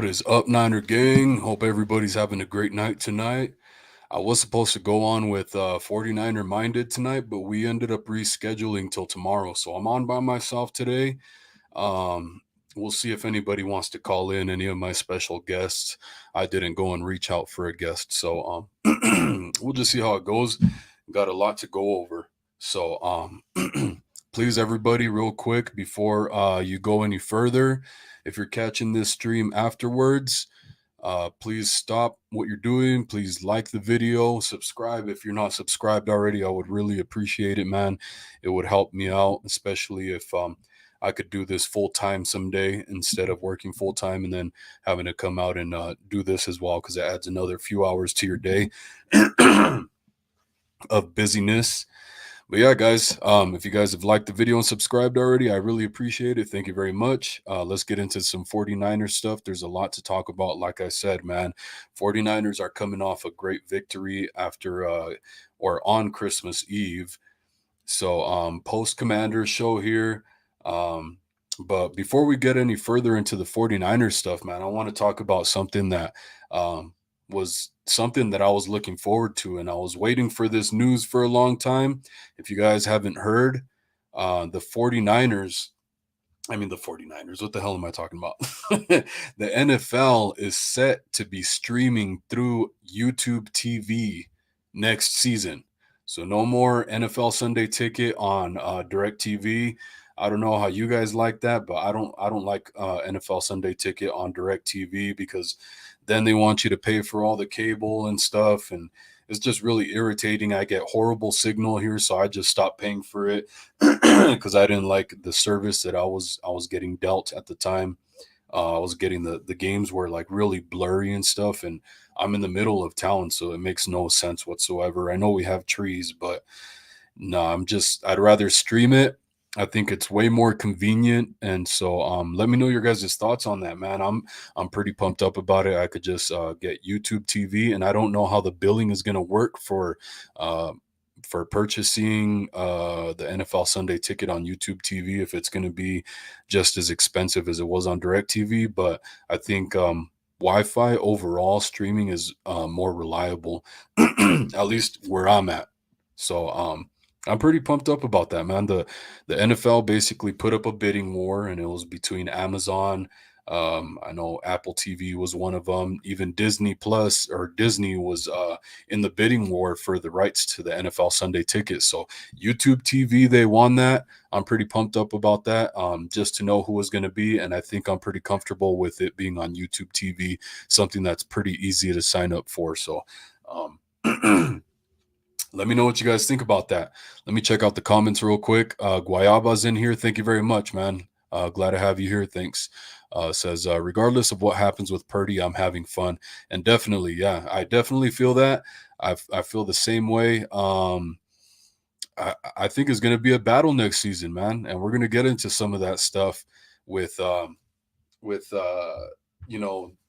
is up, Niner gang? Hope everybody's having a great night tonight. I was supposed to go on with 49er Minded tonight, but we ended up rescheduling till tomorrow. So I'm on by myself today. Um, we'll see if anybody wants to call in, any of my special guests. I didn't go and reach out for a guest. So we'll just see how it goes. Got a lot to go over. So please, everybody, real quick before you go any further, if you're catching this stream afterwards, please stop what you're doing. Please like the video, subscribe if you're not subscribed already. I would really appreciate it, man. It would help me out, especially if I could do this full time someday instead of working full time and then having to come out and do this as well, because it adds another few hours to your day of busyness. But yeah, guys, if you guys have liked the video and subscribed already, I really appreciate it. Thank you very much. Let's get into some 49ers stuff. There's a lot to talk about. Like I said, man, 49ers are coming off a great victory after or on Christmas Eve. So post Commanders show here. Um, but before we get any further into the 49ers stuff, man, I want to talk about something that um, was something that I was looking forward to, and I was waiting for this news for a long time. If you guys haven't heard, the 49ers, the 49ers, what the hell am I talking about? The NFL is set to be streaming through YouTube TV next season. So no more NFL Sunday Ticket on Direct TV. I don't know how you guys like that, but I don't like NFL Sunday Ticket on Direct TV, because then they want you to pay for all the cable and stuff, and it's just really irritating. I get horrible signal here, so I just stopped paying for it because I didn't like the service that I was getting dealt at the time. I was getting the games were like really blurry and stuff, and I'm in the middle of town, so it makes no sense whatsoever. I know we have trees, but no, I'd rather stream it. I think it's way more convenient, and so let me know your guys' thoughts on that, man. I'm pretty pumped up about it. I could just get YouTube TV, and I don't know how the billing is gonna work uh, for purchasing the NFL Sunday Ticket on YouTube TV, if it's gonna be just as expensive as it was on Direct TV. But I think Wi-Fi overall streaming is more reliable, at least where I'm at. So I'm pretty pumped up about that, man. The NFL basically put up a bidding war, and it was between Amazon. I know Apple TV was one of them. Even Disney Plus, or Disney, was in the bidding war for the rights to the NFL Sunday Ticket. So YouTube TV, they won that. I'm pretty pumped up about that. Just to know who was going to be, and I think I'm pretty comfortable with it being on YouTube TV. Something that's pretty easy to sign up for. So. Let me know what you guys think about that. Let me check out the comments real quick. Guayaba's in here. Thank you very much, man. Glad to have you here. Thanks. Says, regardless of what happens with Purdy, I'm having fun. And definitely, yeah, I definitely feel that. I feel the same way. I think it's going to be a battle next season, man. And we're going to get into some of that stuff with with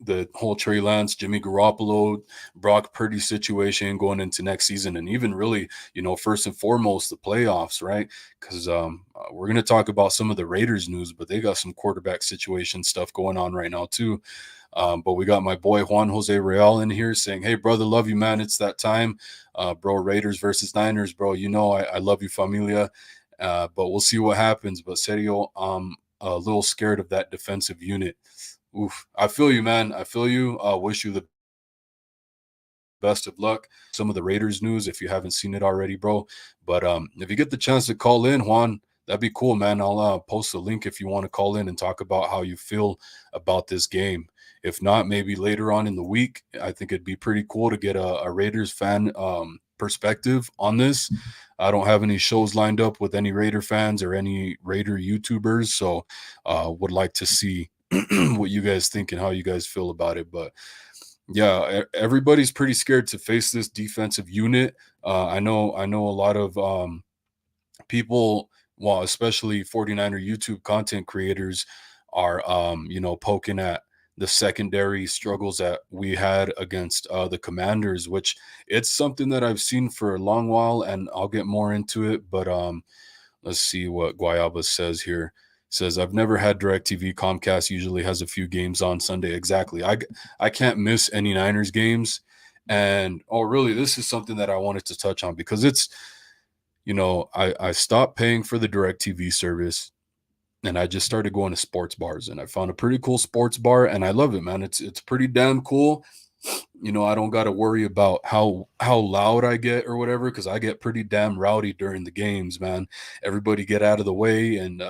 the whole Trey Lance, Jimmy Garoppolo, Brock Purdy situation going into next season, and even really, first and foremost, the playoffs, right? Because we're going to talk about some of the Raiders news, but they got some quarterback situation stuff going on right now too. But we got my boy Juan Jose Real in here saying, "Hey, brother, love you, man. It's that time, bro. Raiders versus Niners, bro. I love you, familia. But we'll see what happens. But serio, a little scared of that defensive unit." Oof. I feel you, man. I feel you. Wish you the best of luck. Some of the Raiders news, if you haven't seen it already, bro. But if you get the chance to call in, Juan, that'd be cool, man. I'll post a link if you want to call in and talk about how you feel about this game. If not, maybe later on in the week. I think it'd be pretty cool to get a Raiders fan perspective on this. I don't have any shows lined up with any Raider fans or any Raider YouTubers, so would like to see what you guys think and how you guys feel about it. But yeah, everybody's pretty scared to face this defensive unit. I know a lot of people, well, especially 49er YouTube content creators, are poking at the secondary struggles that we had against the Commanders, which it's something that I've seen for a long while, and I'll get more into it. But let's see what Guayaba says here. Says I've never had DirecTV. Comcast usually has a few games on Sunday. Exactly. I can't miss any Niners games. And oh, really, this is something that I wanted to touch on because it's, I stopped paying for the DirecTV service and I just started going to sports bars, and I found a pretty cool sports bar and I love it, man. It's pretty damn cool. I don't got to worry about how loud I get or whatever, because I get pretty damn rowdy during the games, man. Everybody get out of the way, and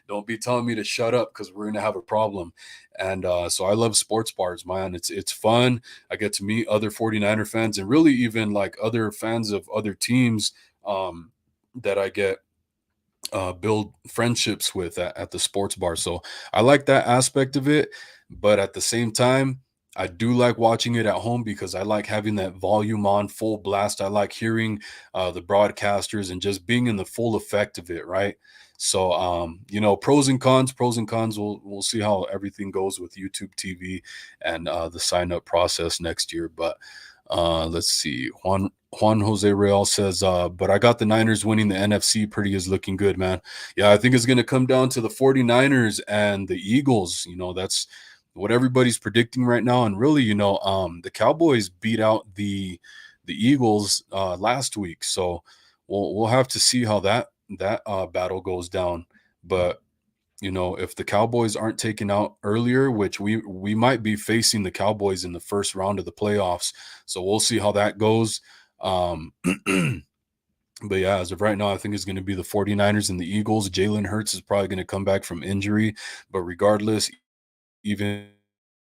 don't be telling me to shut up, because we're gonna have a problem. And so I love sports bars, man. It's fun. I get to meet other 49er fans, and really even like other fans of other teams, that I get build friendships with at the sports bar. So I like that aspect of it. But at the same time, I do like watching it at home because I like having that volume on full blast. I like hearing the broadcasters and just being in the full effect of it, right? So, pros and cons, pros and cons. We'll see how everything goes with YouTube TV and the sign up process next year. But let's see. Juan Jose Real says, but I got the Niners winning the NFC. Purdy is looking good, man. Yeah, I think it's going to come down to the 49ers and the Eagles. That's what everybody's predicting right now. And really, the Cowboys beat out the Eagles last week. So we'll have to see how that battle goes down. But if the Cowboys aren't taken out earlier, which we might be facing the Cowboys in the first round of the playoffs. So we'll see how that goes. But yeah, as of right now, I think it's going to be the 49ers and the Eagles. Jalen Hurts is probably going to come back from injury, but regardless, even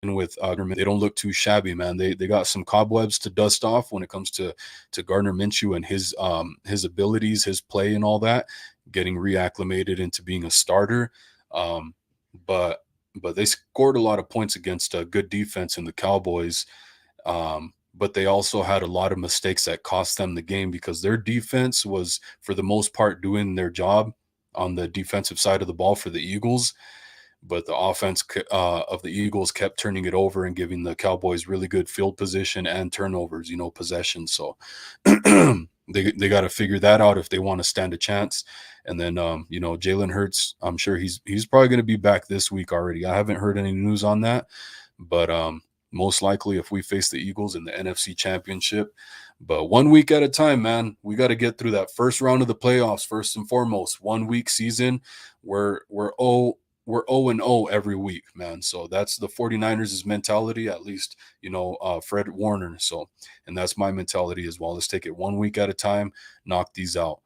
with Gardner, they don't look too shabby, man. They got some cobwebs to dust off when it comes to Gardner Minshew and his abilities, his play, and all that, getting reacclimated into being a starter. Um, but they scored a lot of points against a good defense in the Cowboys. But they also had a lot of mistakes that cost them the game because their defense was, for the most part, doing their job on the defensive side of the ball for the Eagles. But the offense of the Eagles kept turning it over and giving the Cowboys really good field position and turnovers, possession. So they got to figure that out if they want to stand a chance. And then, Jalen Hurts, I'm sure he's probably going to be back this week already. I haven't heard any news on that, but most likely if we face the Eagles in the NFC Championship. But 1 week at a time, man. We got to get through that first round of the playoffs first and foremost. 1 week season. We're 0-0 every week, man. So that's the 49ers' mentality, at least, Fred Warner. So, and that's my mentality as well. Let's take it 1 week at a time, knock these out.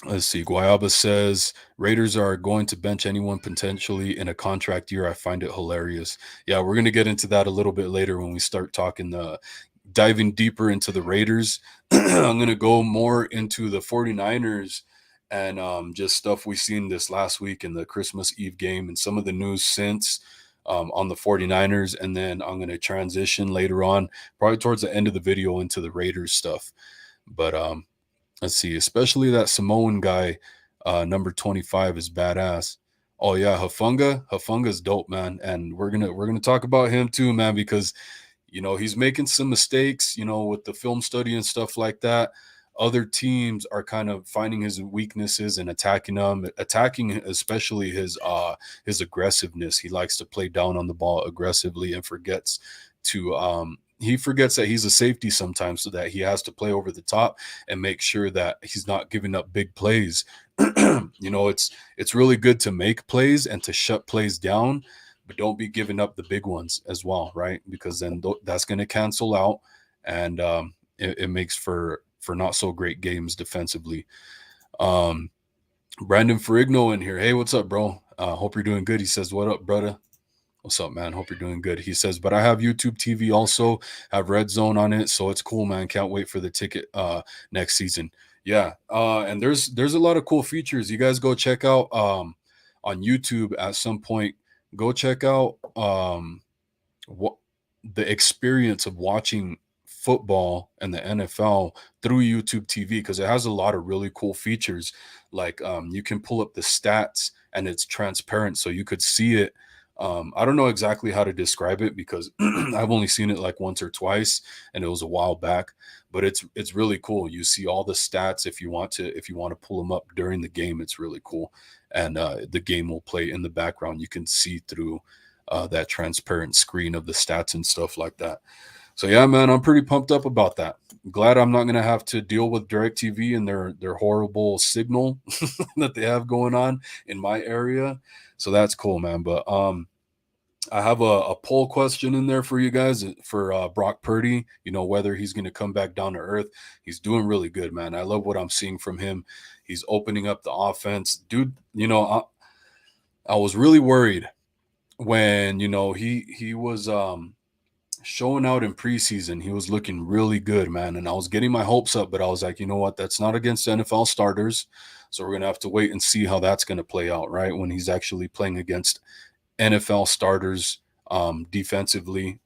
Let's see. Guayaba says Raiders are going to bench anyone potentially in a contract year. I find it hilarious. Yeah, we're going to get into that a little bit later when we start talking diving deeper into the Raiders. I'm going to go more into the 49ers and just stuff we've seen this last week in the Christmas Eve game and some of the news since on the 49ers. And then I'm going to transition later on, probably towards the end of the video, into the Raiders stuff. But let's see, especially that Samoan guy, number 25 is badass. Oh yeah, Hafunga's dope, man. And we're gonna talk about him too, man, because he's making some mistakes, with the film study and stuff like that. Other teams are kind of finding his weaknesses and attacking especially his aggressiveness. He likes to play down on the ball aggressively and forgets that he's a safety sometimes, so that he has to play over the top and make sure that he's not giving up big plays. It's really good to make plays and to shut plays down, but don't be giving up the big ones as well, right? Because then that's going to cancel out, and it makes for not so great games defensively. Brandon Ferrigno in here. Hey, what's up, bro? Hope you're doing good. He says, "What up, brother? What's up, man? Hope you're doing good." He says, but I have YouTube TV also, have Red Zone on it, so it's cool, man. Can't wait for the ticket next season. Yeah, and there's a lot of cool features. You guys go check out on YouTube at some point. Go check out what the experience of watching football and the NFL through YouTube TV, because it has a lot of really cool features. Like you can pull up the stats and it's transparent, so you could see it. I don't know exactly how to describe it because I've only seen it like once or twice and it was a while back, but it's really cool. You see all the stats if you want to pull them up during the game. It's really cool, and the game will play in the background. You can see through that transparent screen of the stats and stuff like that. So yeah, man, I'm pretty pumped up about that. Glad I'm not gonna have to deal with DirecTV and their horrible signal that they have going on in my area. So that's cool, man. But I have a poll question in there for you guys for Brock Purdy. You know, whether he's going to come back down to earth. He's doing really good, man. I love what I'm seeing from him. He's opening up the offense, dude. You know, I was really worried when he was showing out in preseason. He was looking really good, man, and I was getting my hopes up. But I was like, you know what? That's not against NFL starters, so we're gonna have to wait and see how that's gonna play out, right? When he's actually playing against NFL starters defensively.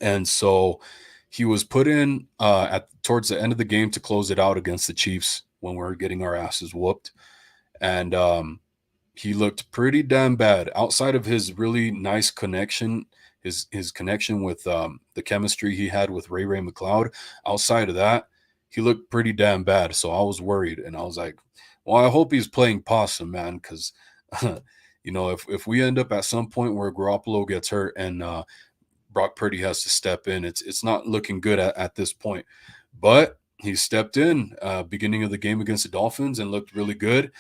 And so he was put in at towards the end of the game to close it out against the Chiefs when we were getting our asses whooped. And he looked pretty damn bad outside of his really nice connection, his connection with the chemistry he had with Ray McLeod. Outside of that, he looked pretty damn bad. So I was worried, and I was like, well, I hope he's playing possum, man, because if we end up at some point where Garoppolo gets hurt and Brock Purdy has to step in, it's not looking good at this point. But he stepped in beginning of the game against the Dolphins and looked really good.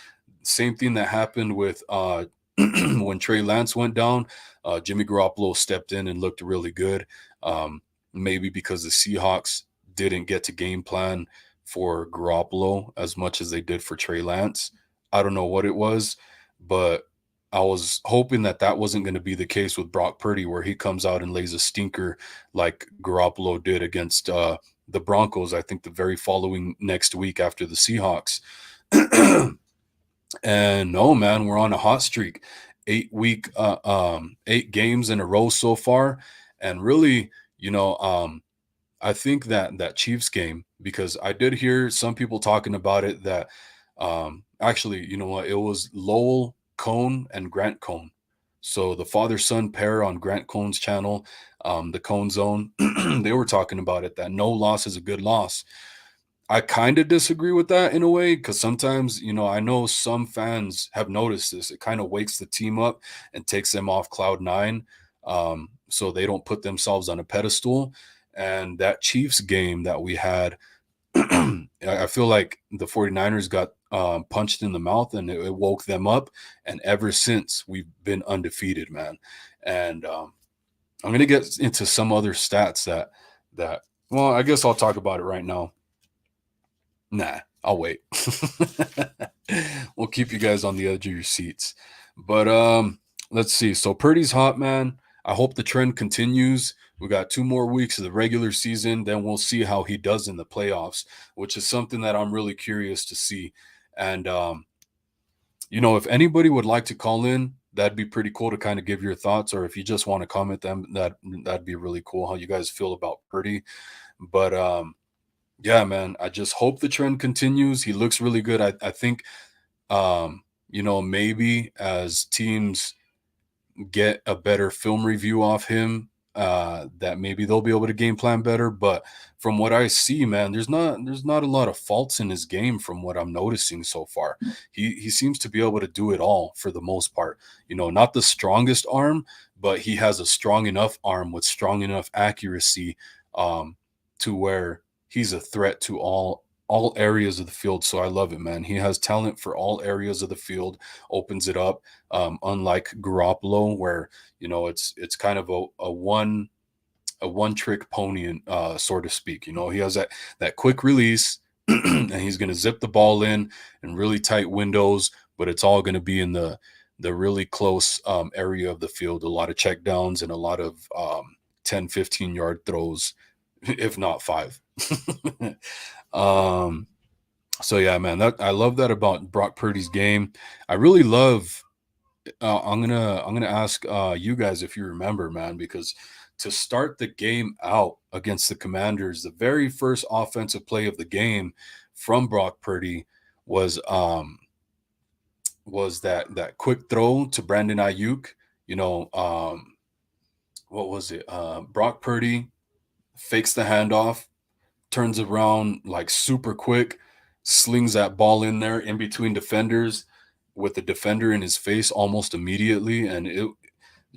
Same thing that happened with when Trey Lance went down. Jimmy Garoppolo stepped in and looked really good. Maybe because the Seahawks didn't get to game plan for Garoppolo as much as they did for Trey Lance. I don't know what it was, but I was hoping that that wasn't going to be the case with Brock Purdy, where he comes out and lays a stinker like Garoppolo did against the Broncos, I think the very following next week after the Seahawks. And no, man, we're on a hot streak. 8 games in a row so far. And really, I think that Chiefs game, because I did hear some people talking about it that actually, you know what, it was Lowell Cone and Grant Cone. So the father son pair on Grant Cone's channel, the Cone Zone, they were talking about it, that no loss is a good loss. I kind of disagree with that in a way, because sometimes, I know some fans have noticed this. It kind of wakes the team up and takes them off cloud nine, so they don't put themselves on a pedestal. And that Chiefs game that we had, I feel like the 49ers got punched in the mouth, and it woke them up. And ever since, we've been undefeated, man. And I'm going to get into some other stats well, I guess I'll talk about it right now. Nah, I'll wait. We'll keep you guys on the edge of your seats. But let's see. So Purdy's hot, man. I hope the trend continues. We got 2 more weeks of the regular season. Then we'll see how he does in the playoffs, which is something that I'm really curious to see. And if anybody would like to call in, that'd be pretty cool to kind of give your thoughts. Or if you just want to comment them, that'd be really cool how you guys feel about Purdy. But yeah, man, I just hope the trend continues. He looks really good. I think, maybe as teams get a better film review off him, that maybe they'll be able to game plan better. But from what I see, man, there's not a lot of faults in his game from what I'm noticing so far. He seems to be able to do it all for the most part. Not the strongest arm, but he has a strong enough arm with strong enough accuracy to where he's a threat to all areas of the field. So I love it, man. He has talent for all areas of the field, opens it up. Unlike Garoppolo, where it's kind of a one trick pony, so to speak. He has that quick release, and he's going to zip the ball in really tight windows, but it's all going to be in the really close area of the field. A lot of check downs and a lot of 10-15 yard throws, if not 5. So yeah, man, I love that about Brock Purdy's game. I really love. I'm gonna ask you guys if you remember, man, because to start the game out against the Commanders, the very first offensive play of the game from Brock Purdy was that quick throw to Brandon Ayuk. What was it? Brock Purdy fakes the handoff, turns around like super quick, slings that ball in there in between defenders with the defender in his face almost immediately. And it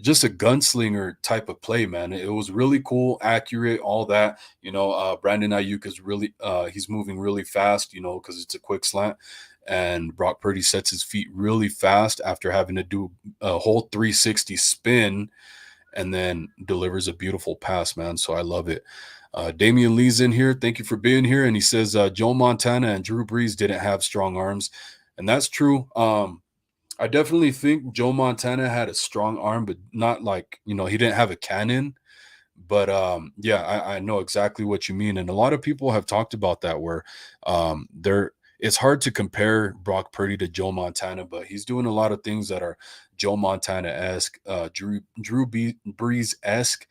just a gunslinger type of play, man. It was really cool, accurate, all that. Brandon Ayuk is really he's moving really fast, because it's a quick slant. And Brock Purdy sets his feet really fast after having to do a whole 360 spin and then delivers a beautiful pass, man. So I love it. Damian Lee's in here. Thank you for being here. And he says Joe Montana and Drew Brees didn't have strong arms. And that's true. I definitely think Joe Montana had a strong arm, but not like, he didn't have a cannon. But yeah, I know exactly what you mean. And a lot of people have talked about that where it's hard to compare Brock Purdy to Joe Montana, but he's doing a lot of things that are Joe Montana-esque, Drew Brees-esque.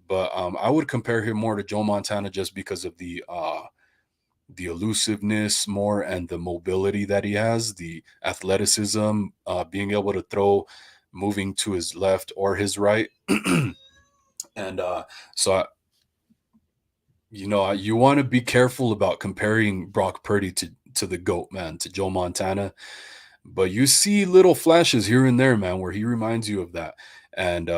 But I would compare him more to Joe Montana just because of the elusiveness more and the mobility that he has, the athleticism, being able to throw moving to his left or his right. And so, you want to be careful about comparing Brock Purdy to the GOAT, man, to Joe Montana. But you see little flashes here and there, man, where he reminds you of that. And,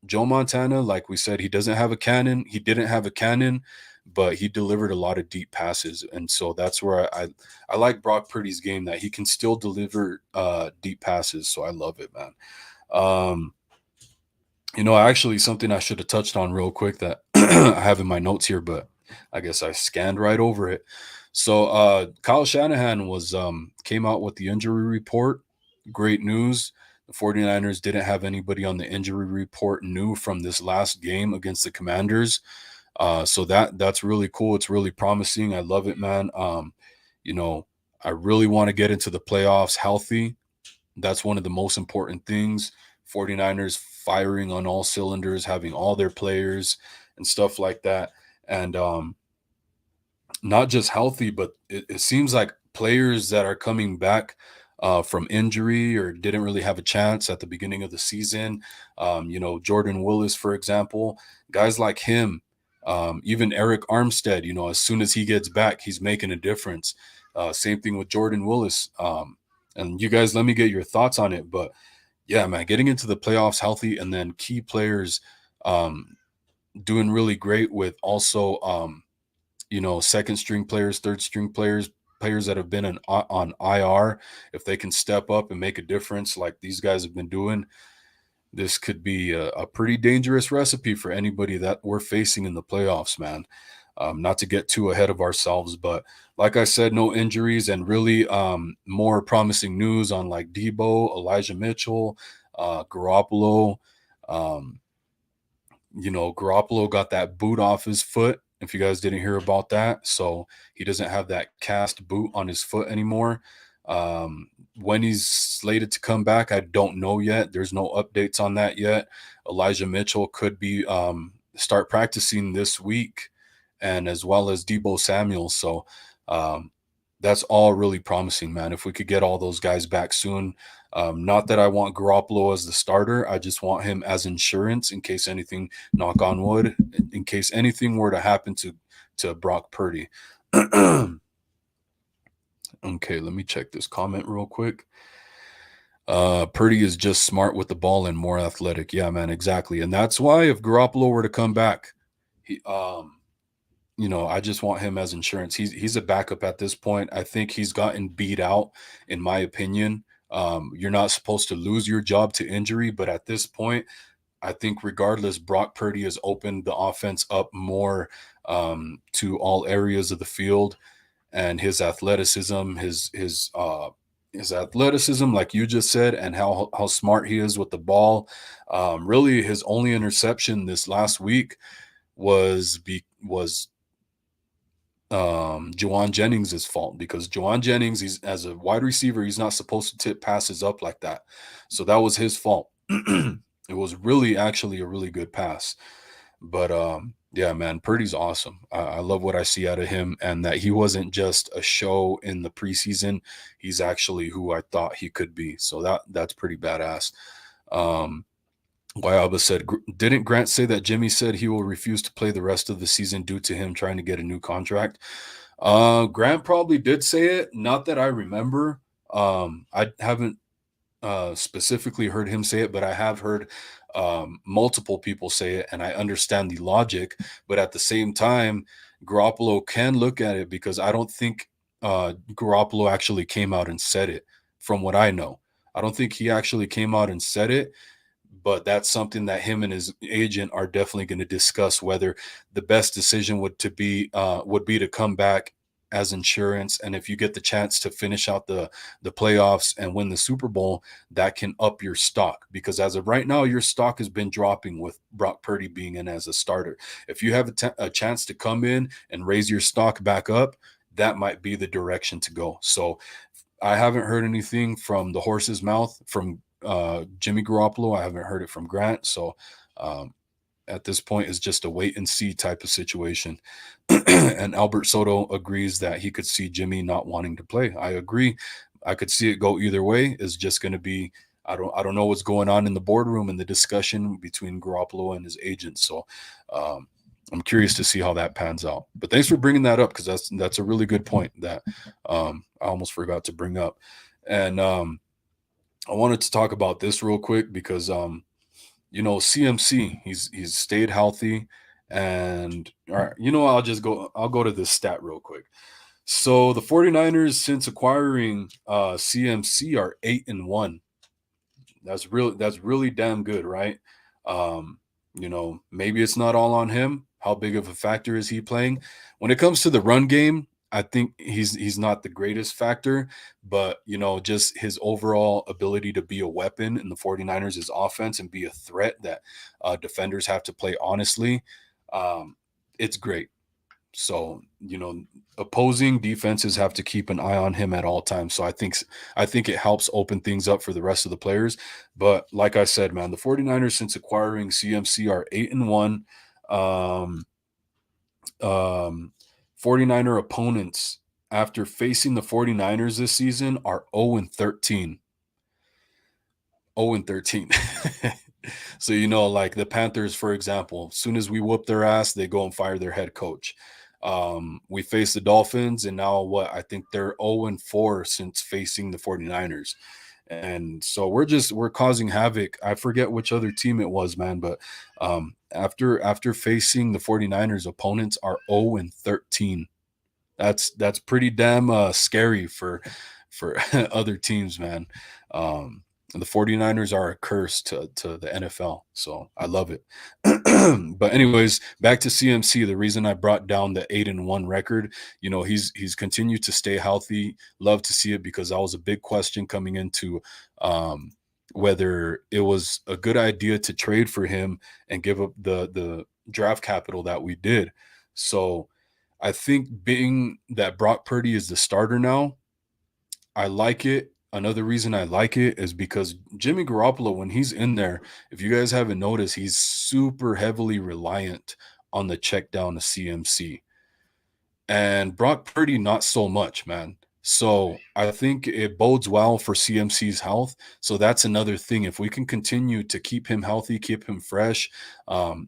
Joe Montana, like we said, he doesn't have a cannon. He didn't have a cannon, but he delivered a lot of deep passes. And so that's where I like Brock Purdy's game, that he can still deliver deep passes. So I love it, man. Actually, something I should have touched on real quick that I have in my notes here, but I guess I scanned right over it. So Kyle Shanahan came out with the injury report. Great news. The 49ers didn't have anybody on the injury report new from this last game against the Commanders. So that's really cool. It's really promising. I love it, man. I really want to get into the playoffs healthy. That's one of the most important things. 49ers firing on all cylinders, having all their players and stuff like that. And not just healthy, but it seems like players that are coming back from injury or didn't really have a chance at the beginning of the season. Jordan Willis, for example, guys like him, even Eric Armstead, as soon as he gets back, he's making a difference. Same thing with Jordan Willis. And you guys, let me get your thoughts on it. But yeah, man, getting into the playoffs healthy and then key players doing really great with also, second string players, third string players that have been on IR. If they can step up and make a difference like these guys have been doing, this could be a pretty dangerous recipe for anybody that we're facing in the playoffs, man. Not to get too ahead of ourselves, but like I said, no injuries and really more promising news on like Debo, Elijah Mitchell, Garoppolo. Garoppolo got that boot off his foot. If you guys didn't hear about that, so he doesn't have that cast boot on his foot anymore. When he's slated to come back, I don't know yet. There's no updates on that yet. Elijah Mitchell could be start practicing this week, and as well as Debo Samuel. So that's all really promising, man. If we could get all those guys back soon. Not that I want Garoppolo as the starter. I just want him as insurance in case anything, knock on wood, in case anything were to happen to Brock Purdy. Okay, let me check this comment real quick. Purdy is just smart with the ball and more athletic. Yeah, man, exactly. And that's why if Garoppolo were to come back, he I just want him as insurance. He's a backup at this point. I think he's gotten beat out, in my opinion. You're not supposed to lose your job to injury, but at this point, I think regardless, Brock Purdy has opened the offense up more to all areas of the field, and his athleticism, his athleticism, like you just said, and how smart he is with the ball. Really, his only interception this last week was Juwan Jennings' fault, because Juwan Jennings, he's as a wide receiver, he's not supposed to tip passes up like that. So that was his fault. It was really actually a really good pass. But yeah, man, Purdy's awesome. I love what I see out of him, and that he wasn't just a show in the preseason. He's actually who I thought he could be. So that's pretty badass. Guayaba said, Didn't Grant say that Jimmy said he will refuse to play the rest of the season due to him trying to get a new contract?" Grant probably did say it. Not that I remember. I haven't specifically heard him say it, but I have heard multiple people say it, and I understand the logic. But at the same time, Garoppolo can look at it because I don't think Garoppolo actually came out and said it, from what I know. I don't think he actually came out and said it, but that's something that him and his agent are definitely going to discuss, whether the best decision would be to come back as insurance, and if you get the chance to finish out the playoffs and win the Super Bowl, that can up your stock, because as of right now your stock has been dropping with Brock Purdy being in as a starter. If you have a chance to come in and raise your stock back up, that might be the direction to go. So I haven't heard anything from the horse's mouth from Jimmy Garoppolo. I haven't heard it from Grant. So um, at this point, it's just a wait and see type of situation. And Albert Soto agrees that he could see Jimmy not wanting to play. I agree. I could see it go either way. It's just going to be, I don't know what's going on in the boardroom and the discussion between Garoppolo and his agent. So I'm curious to see how that pans out. But thanks for bringing that up, because that's a really good point that I almost forgot to bring up. And I wanted to talk about this real quick because CMC, he's stayed healthy. And all right, I'll go to this stat real quick. So the 49ers, since acquiring CMC, are 8-1. That's really damn good, right? Um, maybe it's not all on him. How big of a factor is he playing? When it comes to the run game, I think he's not the greatest factor, but just his overall ability to be a weapon in the 49ers' offense and be a threat that defenders have to play honestly. It's great. So, opposing defenses have to keep an eye on him at all times. So I think it helps open things up for the rest of the players. But like I said, man, the 49ers, since acquiring CMC, are 8-1. Um, um 49er opponents after facing the 49ers this season are 0-13. 0-13. So, like the Panthers, for example, as soon as we whoop their ass, they go and fire their head coach. We face the Dolphins, and now what? I think they're 0-4 since facing the 49ers. And so we're causing havoc. I forget which other team it was, man, but after facing the 49ers, opponents are 0-13. That's pretty damn scary for other teams, man. The 49ers are a curse to the NFL, so I love it. But anyways, back to CMC. The reason I brought down the 8-1 record, he's continued to stay healthy. Love to see it, because that was a big question coming into whether it was a good idea to trade for him and give up the draft capital that we did. So I think being that Brock Purdy is the starter now, I like it. Another reason I like it is because Jimmy Garoppolo, when he's in there, if you guys haven't noticed, he's super heavily reliant on the check down to CMC. And Brock Purdy, not so much, man. So I think it bodes well for CMC's health. So that's another thing. If we can continue to keep him healthy, keep him fresh,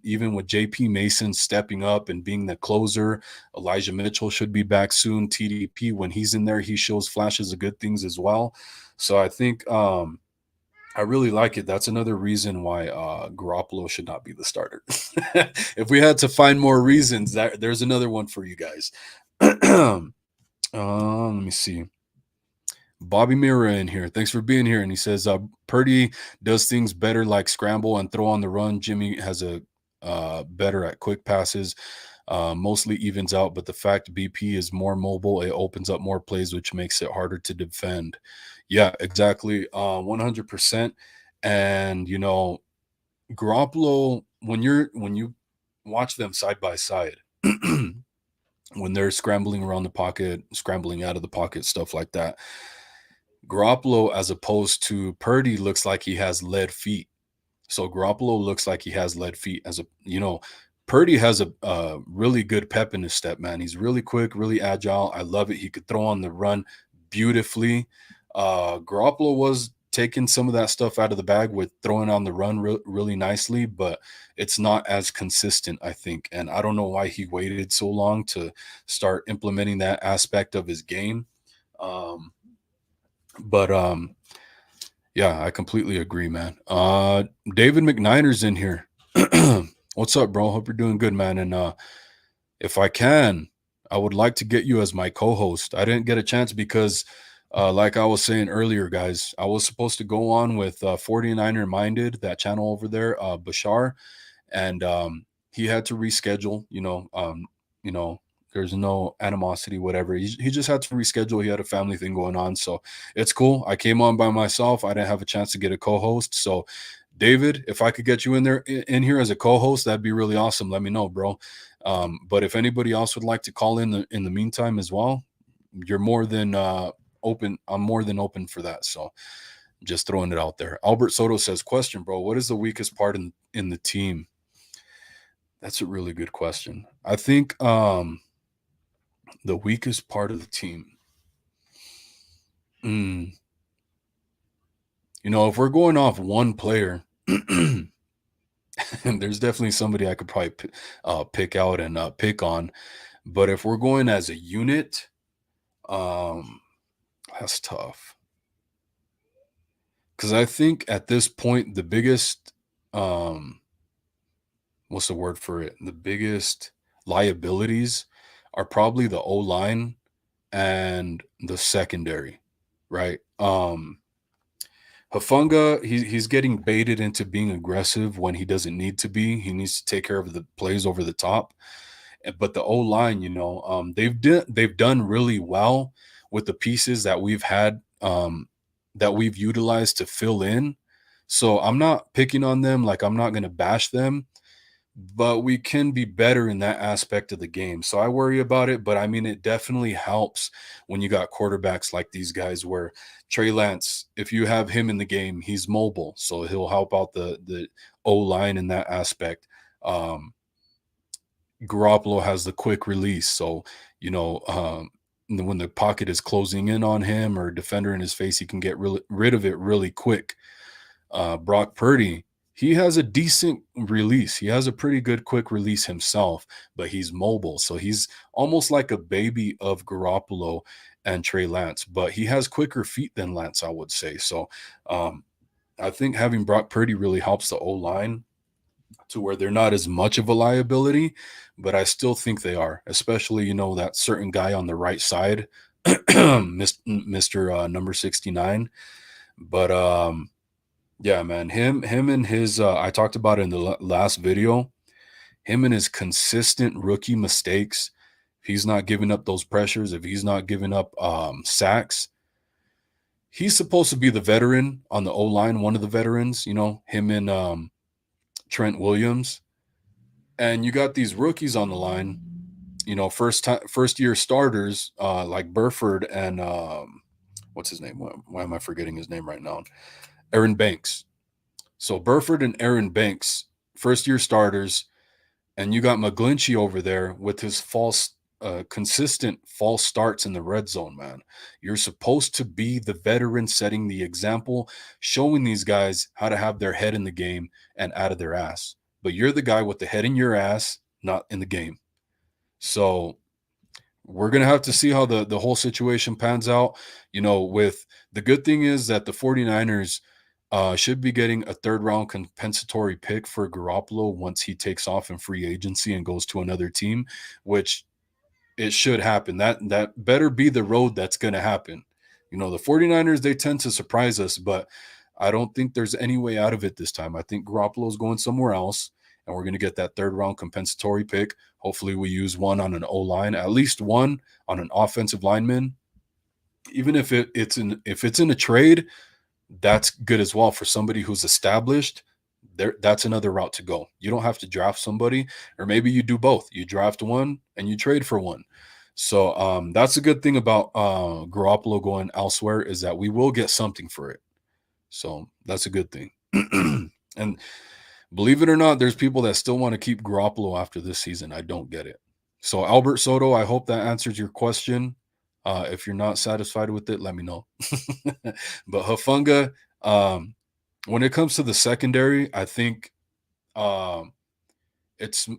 even with JP Mason stepping up and being the closer, Elijah Mitchell should be back soon. TDP, when he's in there, he shows flashes of good things as well. So I think I really like it. That's another reason why Garoppolo should not be the starter. If we had to find more reasons, there's another one for you guys. Let me see. Bobby Mira in here. Thanks for being here. And he says, Purdy does things better like scramble and throw on the run. Jimmy has a better at quick passes. Mostly evens out, but the fact BP is more mobile, it opens up more plays, which makes it harder to defend. Yeah, exactly. 100%. And Garoppolo, when you watch them side by side, when they're scrambling around the pocket, scrambling out of the pocket, stuff like that, Garoppolo, as opposed to Purdy, looks like he has lead feet. So Garoppolo looks like he has lead feet. Purdy has a really good pep in his step, man. He's really quick, really agile. I love it. He could throw on the run beautifully. Garoppolo was taking some of that stuff out of the bag with throwing on the run really nicely, but it's not as consistent, I think. And I don't know why he waited so long to start implementing that aspect of his game. Um, but yeah, I completely agree, man. David McNiner's in here. What's up, bro? Hope you're doing good, man. And if I can, I would like to get you as my co-host. I didn't get a chance because like I was saying earlier, guys, I was supposed to go on with 49er Minded, that channel over there, Bashar, and he had to reschedule. You know, there's no animosity, whatever. He just had to reschedule. He had a family thing going on, so it's cool. I came on by myself. I didn't have a chance to get a co-host, so David, if I could get you in there in here as a co-host, that'd be really awesome. Let me know, bro. But if anybody else would like to call in the meantime as well, you're more than open. I'm more than open for that. So just throwing it out there. Albert Soto says, question, bro, what is the weakest part in the team? That's a really good question. I think the weakest part of the team. Mm, if we're going off one player, there's definitely somebody I could probably pick out and pick on. But if we're going as a unit, um, that's tough. Because I think at this point, the biggest, what's the word for it? The biggest liabilities are probably the O line and the secondary, right? Hafunga, he's getting baited into being aggressive when he doesn't need to be. He needs to take care of the plays over the top. But the O line, they've done really well with the pieces that we've had, that we've utilized to fill in. So I'm not picking on them, like I'm not going to bash them, but we can be better in that aspect of the game. So I worry about it, but I mean, it definitely helps when you got quarterbacks like these guys where Trey Lance, if you have him in the game, he's mobile. So he'll help out the O line in that aspect. Garoppolo has the quick release. So, when the pocket is closing in on him or defender in his face, he can get rid of it really quick. Brock Purdy, he has a decent release. He has a pretty good quick release himself, but he's mobile. So he's almost like a baby of Garoppolo and Trey Lance, but he has quicker feet than Lance, I would say. So I think having Brock Purdy really helps the O line to where they're not as much of a liability, but I still think they are, especially, that certain guy on the right side, Mr. Number 69. But yeah, man, him and his I talked about it in the last video, him and his consistent rookie mistakes. If he's not giving up those pressures, if he's not giving up sacks, he's supposed to be the veteran on the O line, one of the veterans, him and Trent Williams. And you got these rookies on the line, first year starters like Burford and what's his name? Why am I forgetting his name right now? Aaron Banks. So Burford and Aaron Banks, first year starters, and you got McGlinchey over there with his consistent false starts in the red zone, man. You're supposed to be the veteran setting the example, showing these guys how to have their head in the game and out of their ass. But you're the guy with the head in your ass, not in the game. So we're going to have to see how the whole situation pans out. With the good thing is that the 49ers should be getting a third round compensatory pick for Garoppolo once he takes off in free agency and goes to another team, which it should happen. That better be the road that's going to happen. The 49ers, they tend to surprise us, but I don't think there's any way out of it this time. I think Garoppolo's going somewhere else, and we're going to get that third round compensatory pick. Hopefully we use one on an O-line, at least one on an offensive lineman. Even if it's in a trade, that's good as well for somebody who's established. That's another route to go. You don't have to draft somebody, or maybe you do both. You draft one and you trade for one. So that's a good thing about Garoppolo going elsewhere, is that we will get something for it. So that's a good thing. And believe it or not, there's people that still want to keep Garoppolo after this season. I don't get it. So Albert Soto, I hope that answers your question. If you're not satisfied with it, let me know. But Hafunga, Um, when it comes to the secondary, I think um, it's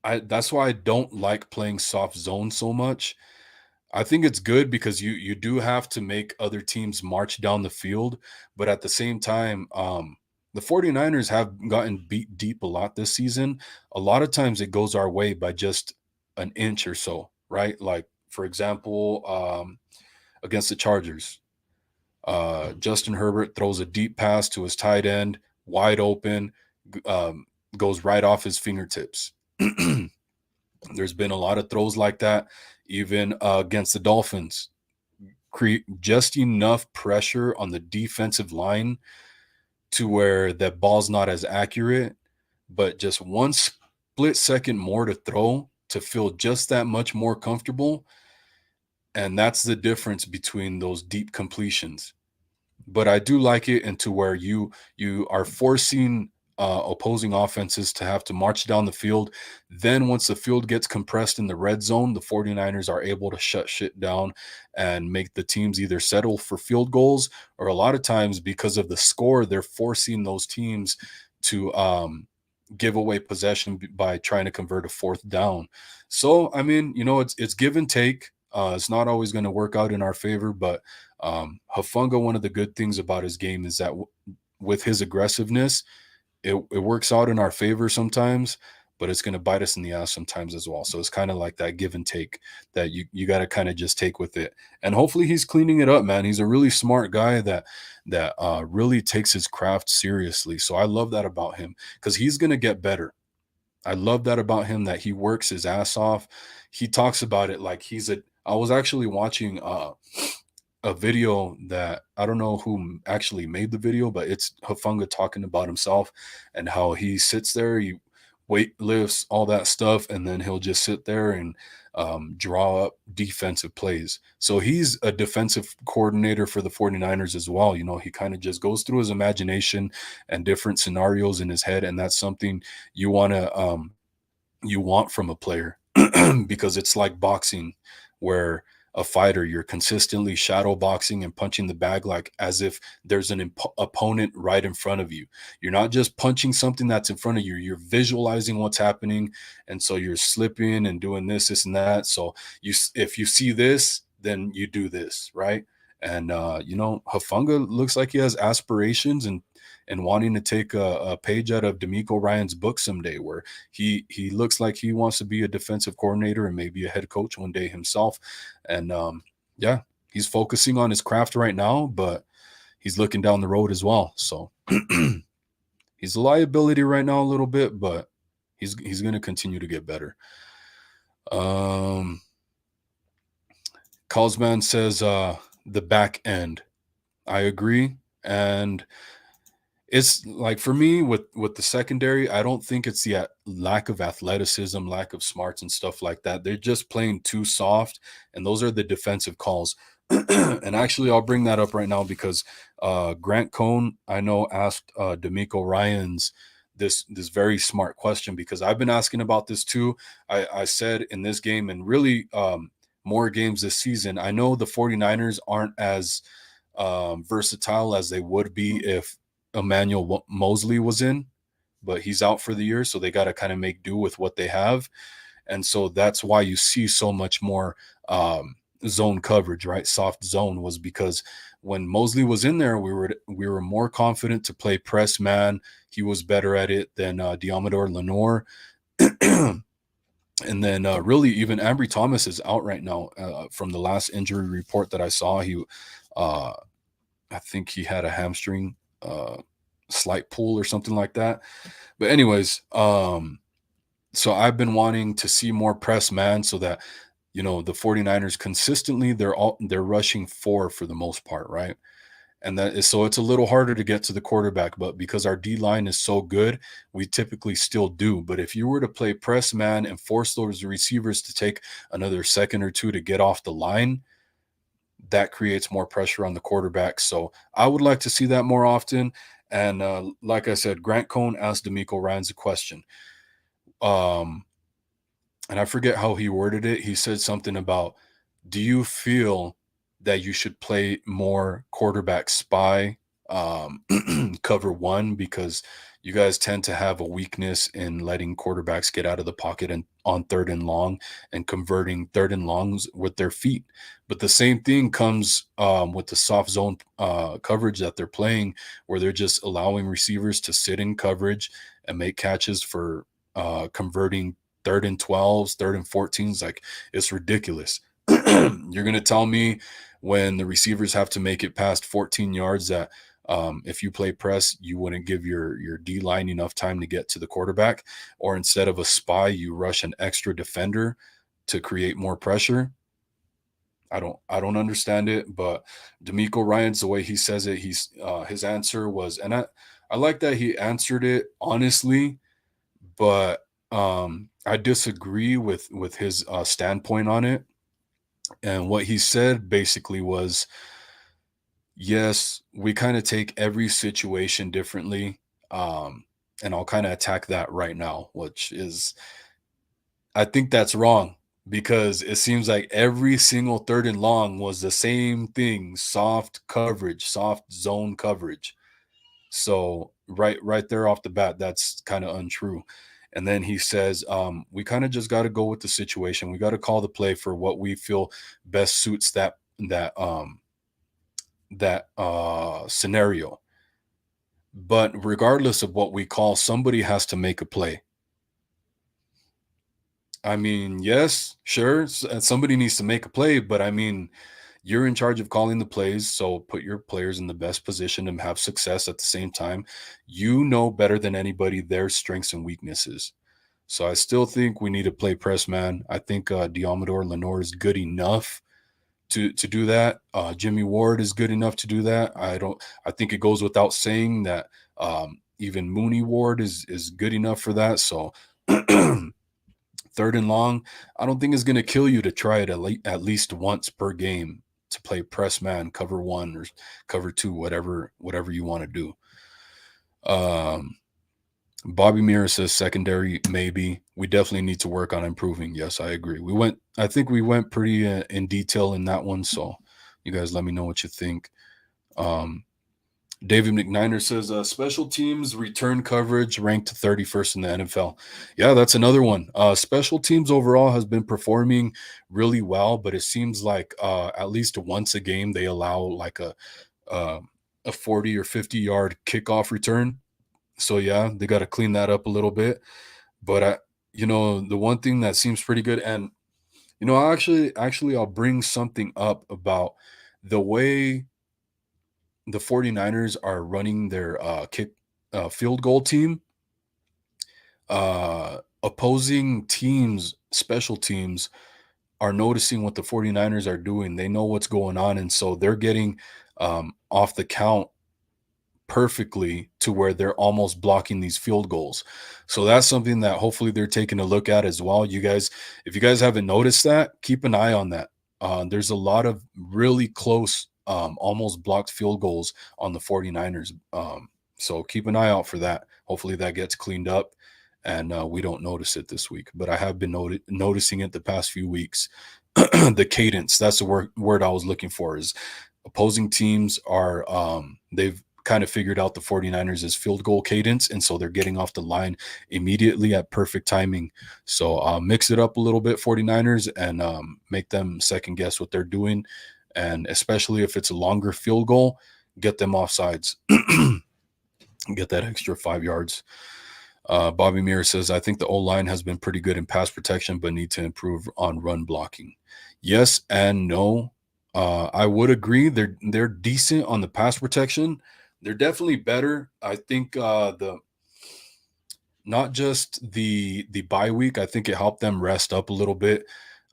I that's why I don't like playing soft zone so much. I think it's good because you do have to make other teams march down the field, but at the same time, the 49ers have gotten beat deep a lot this season. A lot of times it goes our way by just an inch or so, right? Like for example, against the Chargers, Justin Herbert throws a deep pass to his tight end, wide open, um, goes right off his fingertips. There's been a lot of throws like that, even against the Dolphins. Create just enough pressure on the defensive line to where that ball's not as accurate, but just one split second more to throw to feel just that much more comfortable. And that's the difference between those deep completions. But I do like it into where you are forcing opposing offenses to have to march down the field. Then once the field gets compressed in the red zone, the 49ers are able to shut shit down and make the teams either settle for field goals, or a lot of times because of the score, they're forcing those teams to give away possession by trying to convert a fourth down. So I mean, it's give and take. It's not always going to work out in our favor, but Hafunga, one of the good things about his game is that with his aggressiveness, it works out in our favor sometimes, but it's going to bite us in the ass sometimes as well. So it's kind of like that give and take that you got to kind of just take with it. And hopefully he's cleaning it up, man. He's a really smart guy that really takes his craft seriously. So I love that about him because he's going to get better. I love that about him that he works his ass off. He talks about it like he's a. I was actually watching a video that I don't know who actually made the video, but it's Hafunga talking about himself and how he sits there, he weight lifts, all that stuff, and then he'll just sit there and draw up defensive plays. So he's a defensive coordinator for the 49ers as well. He kind of just goes through his imagination and different scenarios in his head, and that's something you want to you want from a player because it's like boxing where a fighter you're consistently shadow boxing and punching the bag like as if there's an opponent right in front of you. You're not just punching something that's in front of you, you're visualizing what's happening, and so you're slipping and doing this and that. So if you see this, then you do this, right? And Hafunga looks like he has aspirations and wanting to take a page out of D'Amico Ryan's book someday, where he looks like he wants to be a defensive coordinator and maybe a head coach one day himself. And yeah, he's focusing on his craft right now, but he's looking down the road as well. So he's a liability right now a little bit, but he's going to continue to get better. Carlsman says the back end. I agree, and it's like for me with the secondary, I don't think it's the lack of athleticism, lack of smarts and stuff like that. They're just playing too soft, and those are the defensive calls. And actually, I'll bring that up right now because Grant Cohn, I know, asked D'Amico Ryans this very smart question, because I've been asking about this too. I said in this game and really more games this season, I know the 49ers aren't as versatile as they would be if Emmanuel Mosley was in, but he's out for the year, so they got to kind of make do with what they have. And so that's why you see so much more zone coverage, right? Soft zone was because when Mosley was in there, we were more confident to play press man. He was better at it than Diamador Lenore. And then really even Ambry Thomas is out right now from the last injury report that I saw. I think he had a hamstring slight pull or something like that. But anyways, so I've been wanting to see more press man so that the 49ers consistently they're rushing four for the most part, right? And that is so it's a little harder to get to the quarterback, but because our D line is so good, we typically still do. But if you were to play press man and force those receivers to take another second or two to get off the line, that creates more pressure on the quarterback. So I would like to see that more often. And like I said, Grant Cohn asked D'Amico Ryans a question. And I forget how he worded it. He said something about, do you feel that you should play more quarterback spy cover one, because you guys tend to have a weakness in letting quarterbacks get out of the pocket and on third and long and converting third and longs with their feet. But the same thing comes with the soft zone coverage that they're playing, where they're just allowing receivers to sit in coverage and make catches for converting third and 12s, third and 14s. Like, it's ridiculous. You're going to tell me when the receivers have to make it past 14 yards that if you play press, you wouldn't give your D line enough time to get to the quarterback, or instead of a spy, you rush an extra defender to create more pressure. I don't understand it, but D'Amico Ryan's, the way he says it, his answer was, and I like that he answered it honestly, but I disagree with his standpoint on it. And what he said basically was, yes, we kind of take every situation differently. And I'll kind of attack that right now, which is, I think that's wrong, because it seems like every single third and long was the same thing: soft coverage, soft zone coverage. So right there off the bat, that's kind of untrue. And then he says, we kind of just got to go with the situation. We got to call the play for what we feel best suits that scenario. But regardless of what we call, somebody has to make a play. I mean, yes, sure, somebody needs to make a play, but I mean, you're in charge of calling the plays, so put your players in the best position to have success at the same time. You know better than anybody their strengths and weaknesses. So I still think we need to play press man. I think Diamador Lenore is good enough to do that. Jimmy Ward is good enough to do that. I think it goes without saying that even Mooney Ward is good enough for that. So third and long, I don't think it's going to kill you to try it at least once per game to play press man, cover one or cover two, whatever you want to do. Bobby Mira says secondary, maybe. We definitely need to work on improving. Yes, I agree. I think we went pretty in detail in that one. So you guys let me know what you think. David McNiner says special teams return coverage ranked 31st in the NFL. Yeah, that's another one. Special teams overall has been performing really well, but it seems like at least once a game they allow like a 40 or 50-yard kickoff return. So yeah, they got to clean that up a little bit. But the one thing that seems pretty good, and I'll bring something up about the way the 49ers are running their field goal team. Opposing teams, special teams, are noticing what the 49ers are doing. They know what's going on, and so they're getting off the count perfectly to where they're almost blocking these field goals. So that's something that hopefully they're taking a look at as well. You guys, if you guys haven't noticed that, keep an eye on that. There's a lot of really close, almost blocked field goals on the 49ers. So keep an ay out for that. Hopefully that gets cleaned up and we don't notice it this week. But I have been noticing it the past few weeks. The cadence, that's the word I was looking for, is opposing teams are, they've kind of figured out the 49ers' field goal cadence, and so they're getting off the line immediately at perfect timing. So mix it up a little bit, 49ers, and make them second guess what they're doing. And especially if it's a longer field goal, get them off sides. Get that extra 5 yards. Bobby Muir says, I think the O-line has been pretty good in pass protection, but need to improve on run blocking. Yes and no. I would agree. They're decent on the pass protection. They're definitely better. I think not just the bye week. I think it helped them rest up a little bit.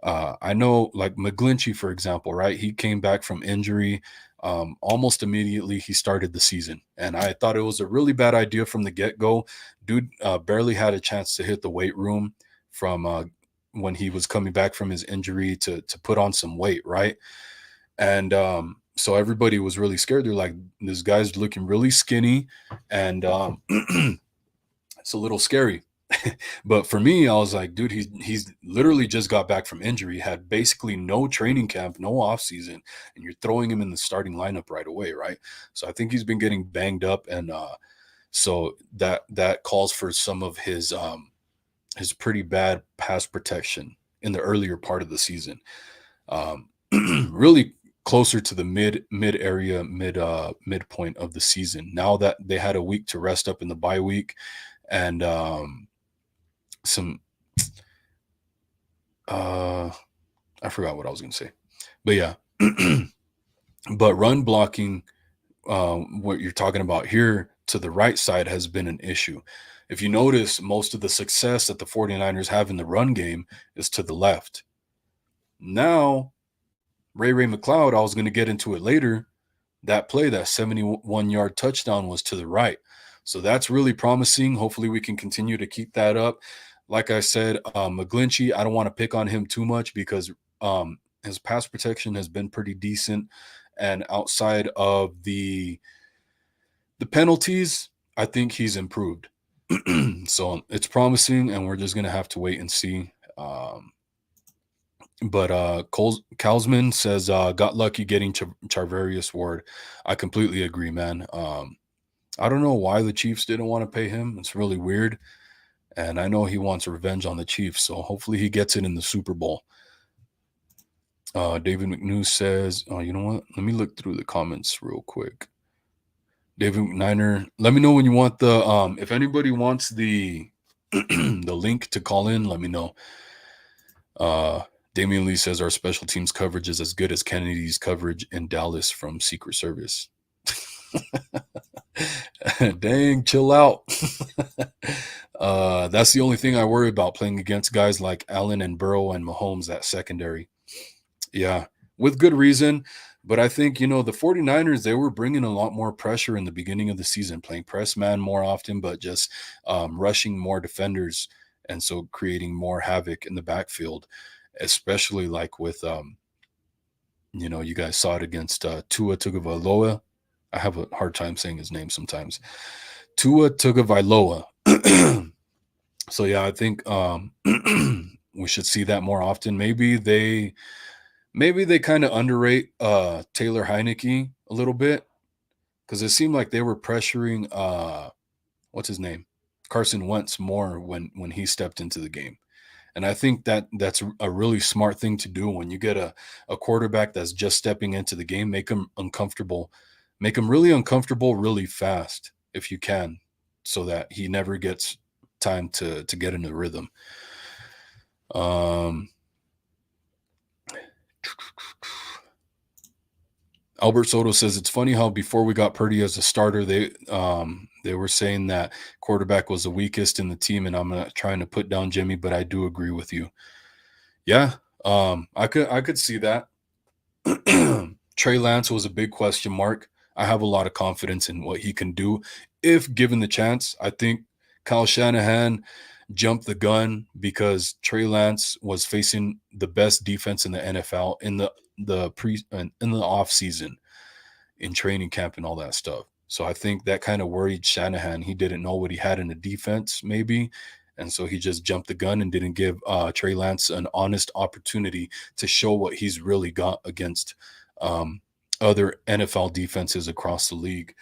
I know, like McGlinchey, for example, right? He came back from injury. Almost immediately he started the season, and I thought it was a really bad idea from the get-go. Dude barely had a chance to hit the weight room from when he was coming back from his injury to put on some weight, right? And so everybody was really scared. They're like, this guy's looking really skinny, and it's a little scary. But for me, I was like, dude, he's literally just got back from injury, had basically no training camp, no off season, and you're throwing him in the starting lineup right away, right? So I think he's been getting banged up, and so that calls for some of his pretty bad pass protection in the earlier part of the season. Um, really closer to the midpoint of the season. Now that they had a week to rest up in the bye week, and some I forgot what I was going to say, but yeah. But run blocking, what you're talking about here to the right side has been an issue. If you notice, most of the success that the 49ers have in the run game is to the left. Now, Ray McLeod, I was going to get into it later. That play, that 71-yard touchdown, was to the right. So that's really promising. Hopefully we can continue to keep that up. Like I said, McGlinchey, I don't want to pick on him too much because his pass protection has been pretty decent. And outside of the penalties, I think he's improved. So it's promising, and we're just going to have to wait and see. But Kalsman says, got lucky getting Charvarius Ward. I completely agree, man. I don't know why the Chiefs didn't want to pay him. It's really weird. And I know he wants revenge on the Chiefs, so hopefully he gets it in the Super Bowl. David McNews says, oh, you know what? Let me look through the comments real quick. David McNiner, let me know when you want the if anybody wants the the link to call in, let me know. Damian Lee says our special teams coverage is as good as Kennedy's coverage in Dallas from Secret Service. Dang, chill out. That's the only thing I worry about, playing against guys like Allen and Burrow and Mahomes, that secondary. Yeah, with good reason. But I think, the 49ers, they were bringing a lot more pressure in the beginning of the season, playing press man more often, but just rushing more defenders. And so creating more havoc in the backfield, especially like with, you guys saw it against Tua Tagovailoa. I have a hard time saying his name sometimes. Tua Tagovailoa. So yeah, I think we should see that more often. Maybe they kind of underrate Taylor Heineke a little bit, because it seemed like they were pressuring what's his name, Carson Wentz, more when he stepped into the game. And I think that's a really smart thing to do when you get a quarterback that's just stepping into the game. Make him uncomfortable, make him really uncomfortable really fast if you can, so that he never gets time to get into rhythm. Albert Soto says it's funny how before we got Purdy as a starter, they were saying that quarterback was the weakest in the team, and I'm not trying to put down Jimmy, but I do agree with you. Yeah, I could see that. Trey Lance was a big question mark. I have a lot of confidence in what he can do if given the chance. I think Kyle Shanahan jumped the gun because Trey Lance was facing the best defense in the NFL in the off season, in training camp and all that stuff. So I think that kind of worried Shanahan. He didn't know what he had in the defense, maybe. And so he just jumped the gun and didn't give Trey Lance an honest opportunity to show what he's really got against other NFL defenses across the league.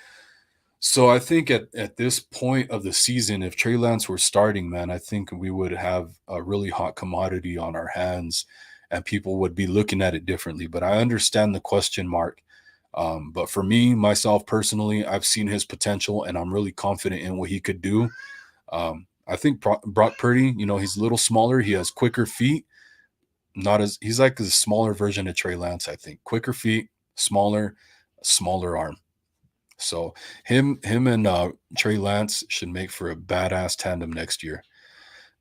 So I think at this point of the season, if Trey Lance were starting, man, I think we would have a really hot commodity on our hands, and people would be looking at it differently. But I understand the question mark. But for me, myself personally, I've seen his potential, and I'm really confident in what he could do. I think Brock Purdy, he's a little smaller. He has quicker feet. He's like a smaller version of Trey Lance, I think. Quicker feet, smaller arm. So him and Trey Lance should make for a badass tandem next year.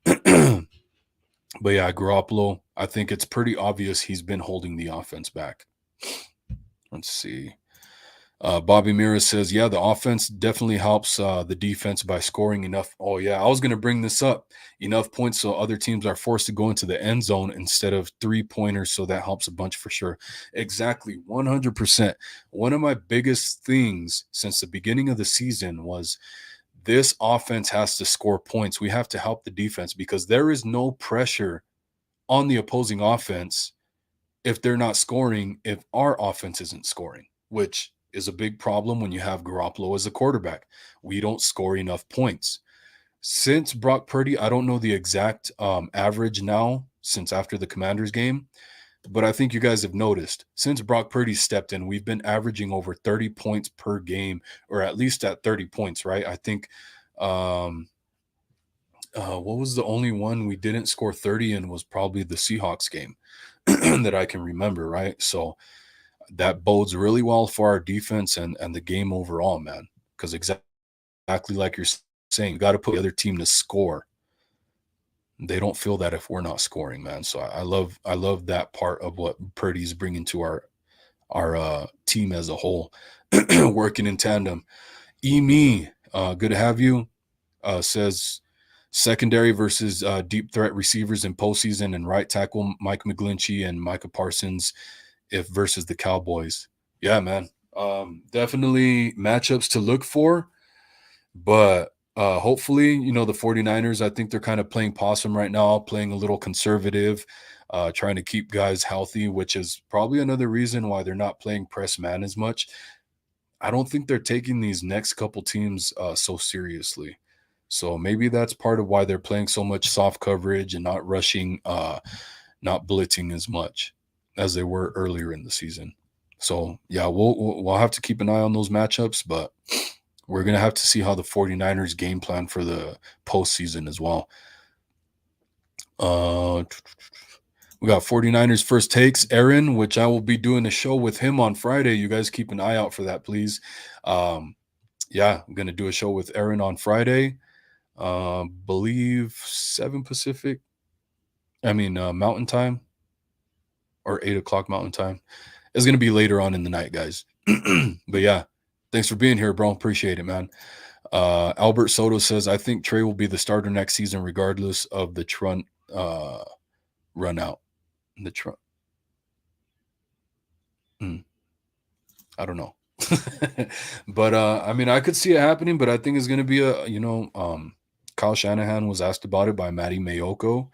But yeah, Garoppolo, I think it's pretty obvious he's been holding the offense back. Let's see. Bobby Mira says, yeah, the offense definitely helps the defense by scoring enough. Oh, yeah, I was going to bring this up. Enough points so other teams are forced to go into the end zone instead of 3-pointers. So that helps a bunch for sure. Exactly. 100%. One of my biggest things since the beginning of the season was this offense has to score points. We have to help the defense because there is no pressure on the opposing offense if they're not scoring, if our offense isn't scoring, which is a big problem when you have Garoppolo as a quarterback. We don't score enough points. Since Brock Purdy, I don't know the exact average now since after the Commanders game, but I think you guys have noticed since Brock Purdy stepped in, we've been averaging over 30 points per game, or at least at 30 points, right? I think um, what was the only one we didn't score 30 in was probably the Seahawks game that I can remember, right? So that bodes really well for our defense and the game overall, man. Because exactly like you're saying, you got to put the other team to score. They don't feel that if we're not scoring, man. So I love that part of what Purdy's bringing to our team as a whole, working in tandem. Me, good to have you. Says secondary versus deep threat receivers in postseason, and right tackle Mike McGlinchey and Micah Parsons if versus the Cowboys. Yeah, man. Definitely matchups to look for, but hopefully, the 49ers, I think they're kind of playing possum right now, playing a little conservative, trying to keep guys healthy, which is probably another reason why they're not playing press man as much. I don't think they're taking these next couple teams so seriously. So maybe that's part of why they're playing so much soft coverage and not rushing, not blitzing as much as they were earlier in the season. So yeah, we'll have to keep an eye on those matchups, but we're gonna have to see how the 49ers game plan for the postseason as well. We got 49ers first takes, Aaron, which I will be doing a show with him on Friday. You guys keep an eye out for that, please. Yeah, I'm gonna do a show with Aaron on Friday. Believe 7 Pacific. I mean Mountain Time or 8 o'clock Mountain Time. It's gonna be later on in the night, guys. But yeah, thanks for being here, bro. Appreciate it, man. Albert Soto says, I think Trey will be the starter next season, regardless of the Trump run out. The Trump. I don't know. But I mean, I could see it happening, but I think it's gonna be Kyle Shanahan was asked about it by Matty Mayoko.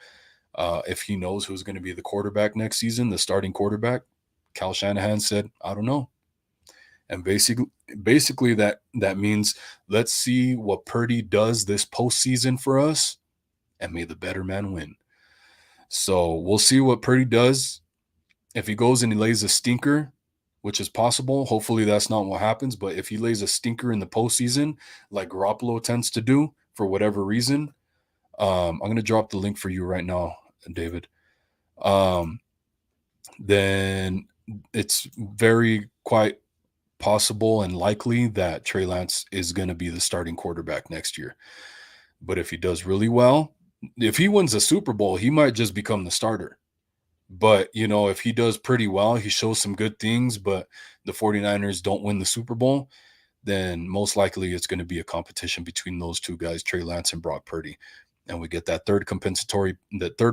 If he knows who's going to be the quarterback next season, the starting quarterback. Kyle Shanahan said, I don't know. And basically that means let's see what Purdy does this postseason for us, and may the better man win. So we'll see what Purdy does. If he goes and he lays a stinker, which is possible, hopefully that's not what happens. But if he lays a stinker in the postseason, like Garoppolo tends to do for whatever reason, I'm going to drop the link for you right now, David. Then it's very quite possible and likely that Trey Lance is going to be the starting quarterback next year. But if he does really well, if he wins the Super Bowl, he might just become the starter. But, if he does pretty well, he shows some good things, but the 49ers don't win the Super Bowl, then most likely it's going to be a competition between those two guys, Trey Lance and Brock Purdy. And we get that third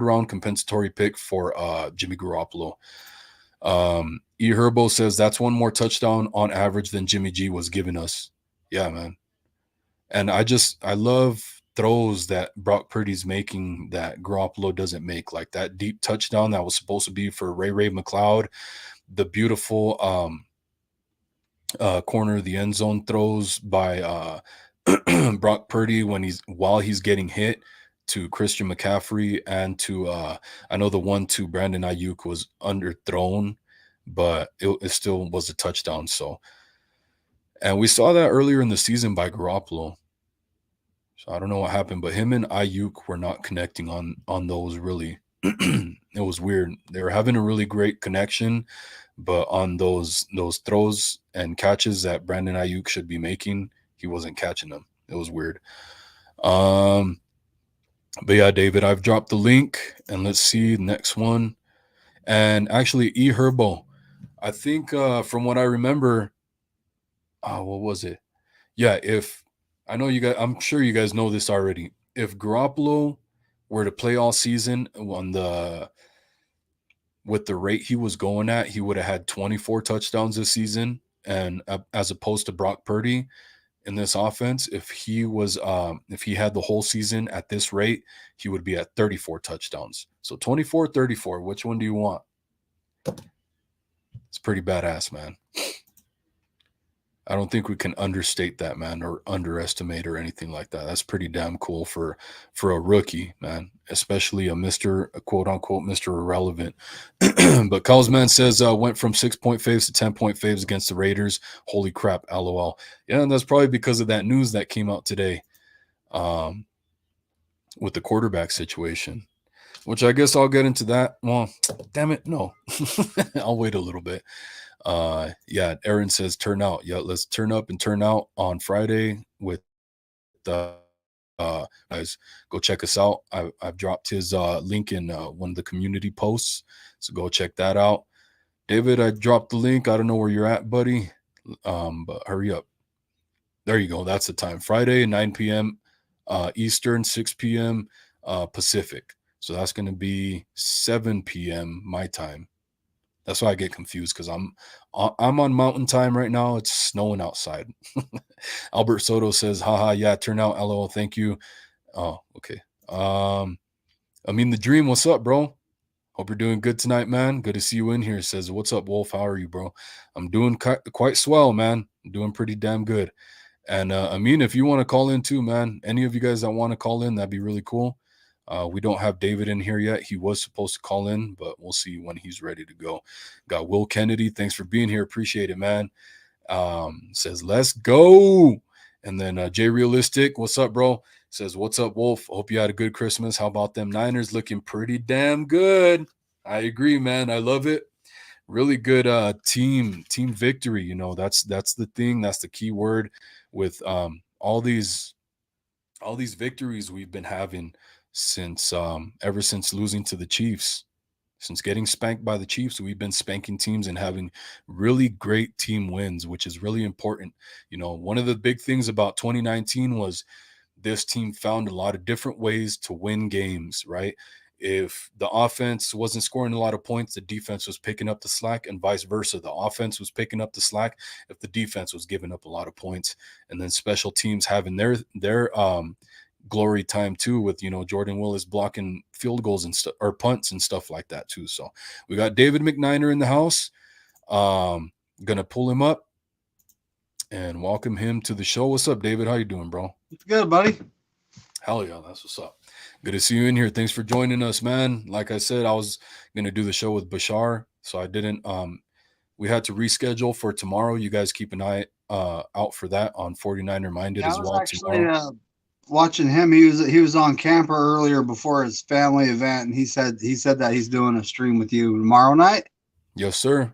round compensatory pick for Jimmy Garoppolo. Herbo says that's one more touchdown on average than Jimmy G was giving us. Yeah, man. And I love throws that Brock Purdy's making that Garoppolo doesn't make, like that deep touchdown that was supposed to be for Ray McLeod, the beautiful corner of the end zone throws by Brock Purdy while he's getting hit to Christian McCaffrey and to I know the one to Brandon Ayuk was underthrown, but it still was a touchdown. So, and we saw that earlier in the season by Garoppolo. So I don't know what happened, but him and Ayuk were not connecting on those really. It was weird. They were having a really great connection, but on those throws and catches that Brandon Ayuk should be making, he wasn't catching them. It was weird. But yeah, David, I've dropped the link, and let's see the next one. And actually, Herbo, I think from what I remember, what was it? Yeah, if I know you guys, I'm sure you guys know this already. If Garoppolo were to play all season with the rate he was going at, he would have had 24 touchdowns this season, and as opposed to Brock Purdy, in this offense, if he had the whole season at this rate, he would be at 34 touchdowns. So 24, 34. Which one do you want? It's pretty badass, man. I don't think we can understate that, man, or underestimate or anything like that. That's pretty damn cool for a rookie, man, especially a quote unquote Mr. Irrelevant. But Carlsman says went from 6-point faves to 10-point faves against the Raiders. Holy crap, LOL. Yeah, and that's probably because of that news that came out today, with the quarterback situation, which I guess I'll get into that. Well, damn it, no. I'll wait a little bit. Yeah, Aaron says turn out. Yeah, let's turn up and turn out on Friday with guys. Go check us out. I've dropped his link in one of the community posts, so go check that out. David, I dropped the link. I don't know where you're at, buddy, but hurry up. There you go. That's the time. Friday, 9 p.m. Eastern, 6 p.m. Pacific. So that's going to be 7 p.m. my time. That's why I get confused, because I'm on mountain time right now. It's snowing outside. Albert Soto says, haha, yeah, turn out, LOL, thank you. Oh, okay. I mean, the dream, what's up, bro? Hope you're doing good tonight, man. Good to see you in here. Says, what's up, Wolf? How are you, bro? I'm doing quite swell, man. I'm doing pretty damn good. And I mean, if you want to call in too, man, any of you guys that want to call in, that'd be really cool. We don't have David in here yet. He was supposed to call in, but we'll see when he's ready to go. Got Will Kennedy. Thanks for being here. Appreciate it, man. Says, let's go. And then Jay Realistic, what's up, bro? Says, what's up, Wolf? Hope you had a good Christmas. How about them Niners? Looking pretty damn good. I agree, man. I love it. Really good team victory. You know, that's the thing. That's the key word with all these victories we've been having since ever since losing to the Chiefs. Since getting spanked by the Chiefs, we've been spanking teams and having really great team wins, which is really important. You know, one of the big things about 2019 was this team found a lot of different ways to win games, right? If the offense wasn't scoring a lot of points, the defense was picking up the slack, and vice versa. The offense was picking up the slack if the defense was giving up a lot of points. And then special teams having their glory time too, with, you know, Jordan Willis blocking field goals and stuff, or punts and stuff like that too. So we got David McNiner in the house. Gonna pull him up and welcome him to the show. What's up, David? How you doing, bro? It's good, buddy. Hell yeah, that's what's up. Good to see you in here. Thanks for joining us, man. Like I said, I was gonna do the show with Bashar, so I didn't. We had to reschedule for tomorrow. You guys keep an eye out for that on 49er Minded Yeah, I as was well actually tomorrow. watching him. He was on camper earlier before his family event, and he said that he's doing a stream with you tomorrow night. Yes, sir. Yep.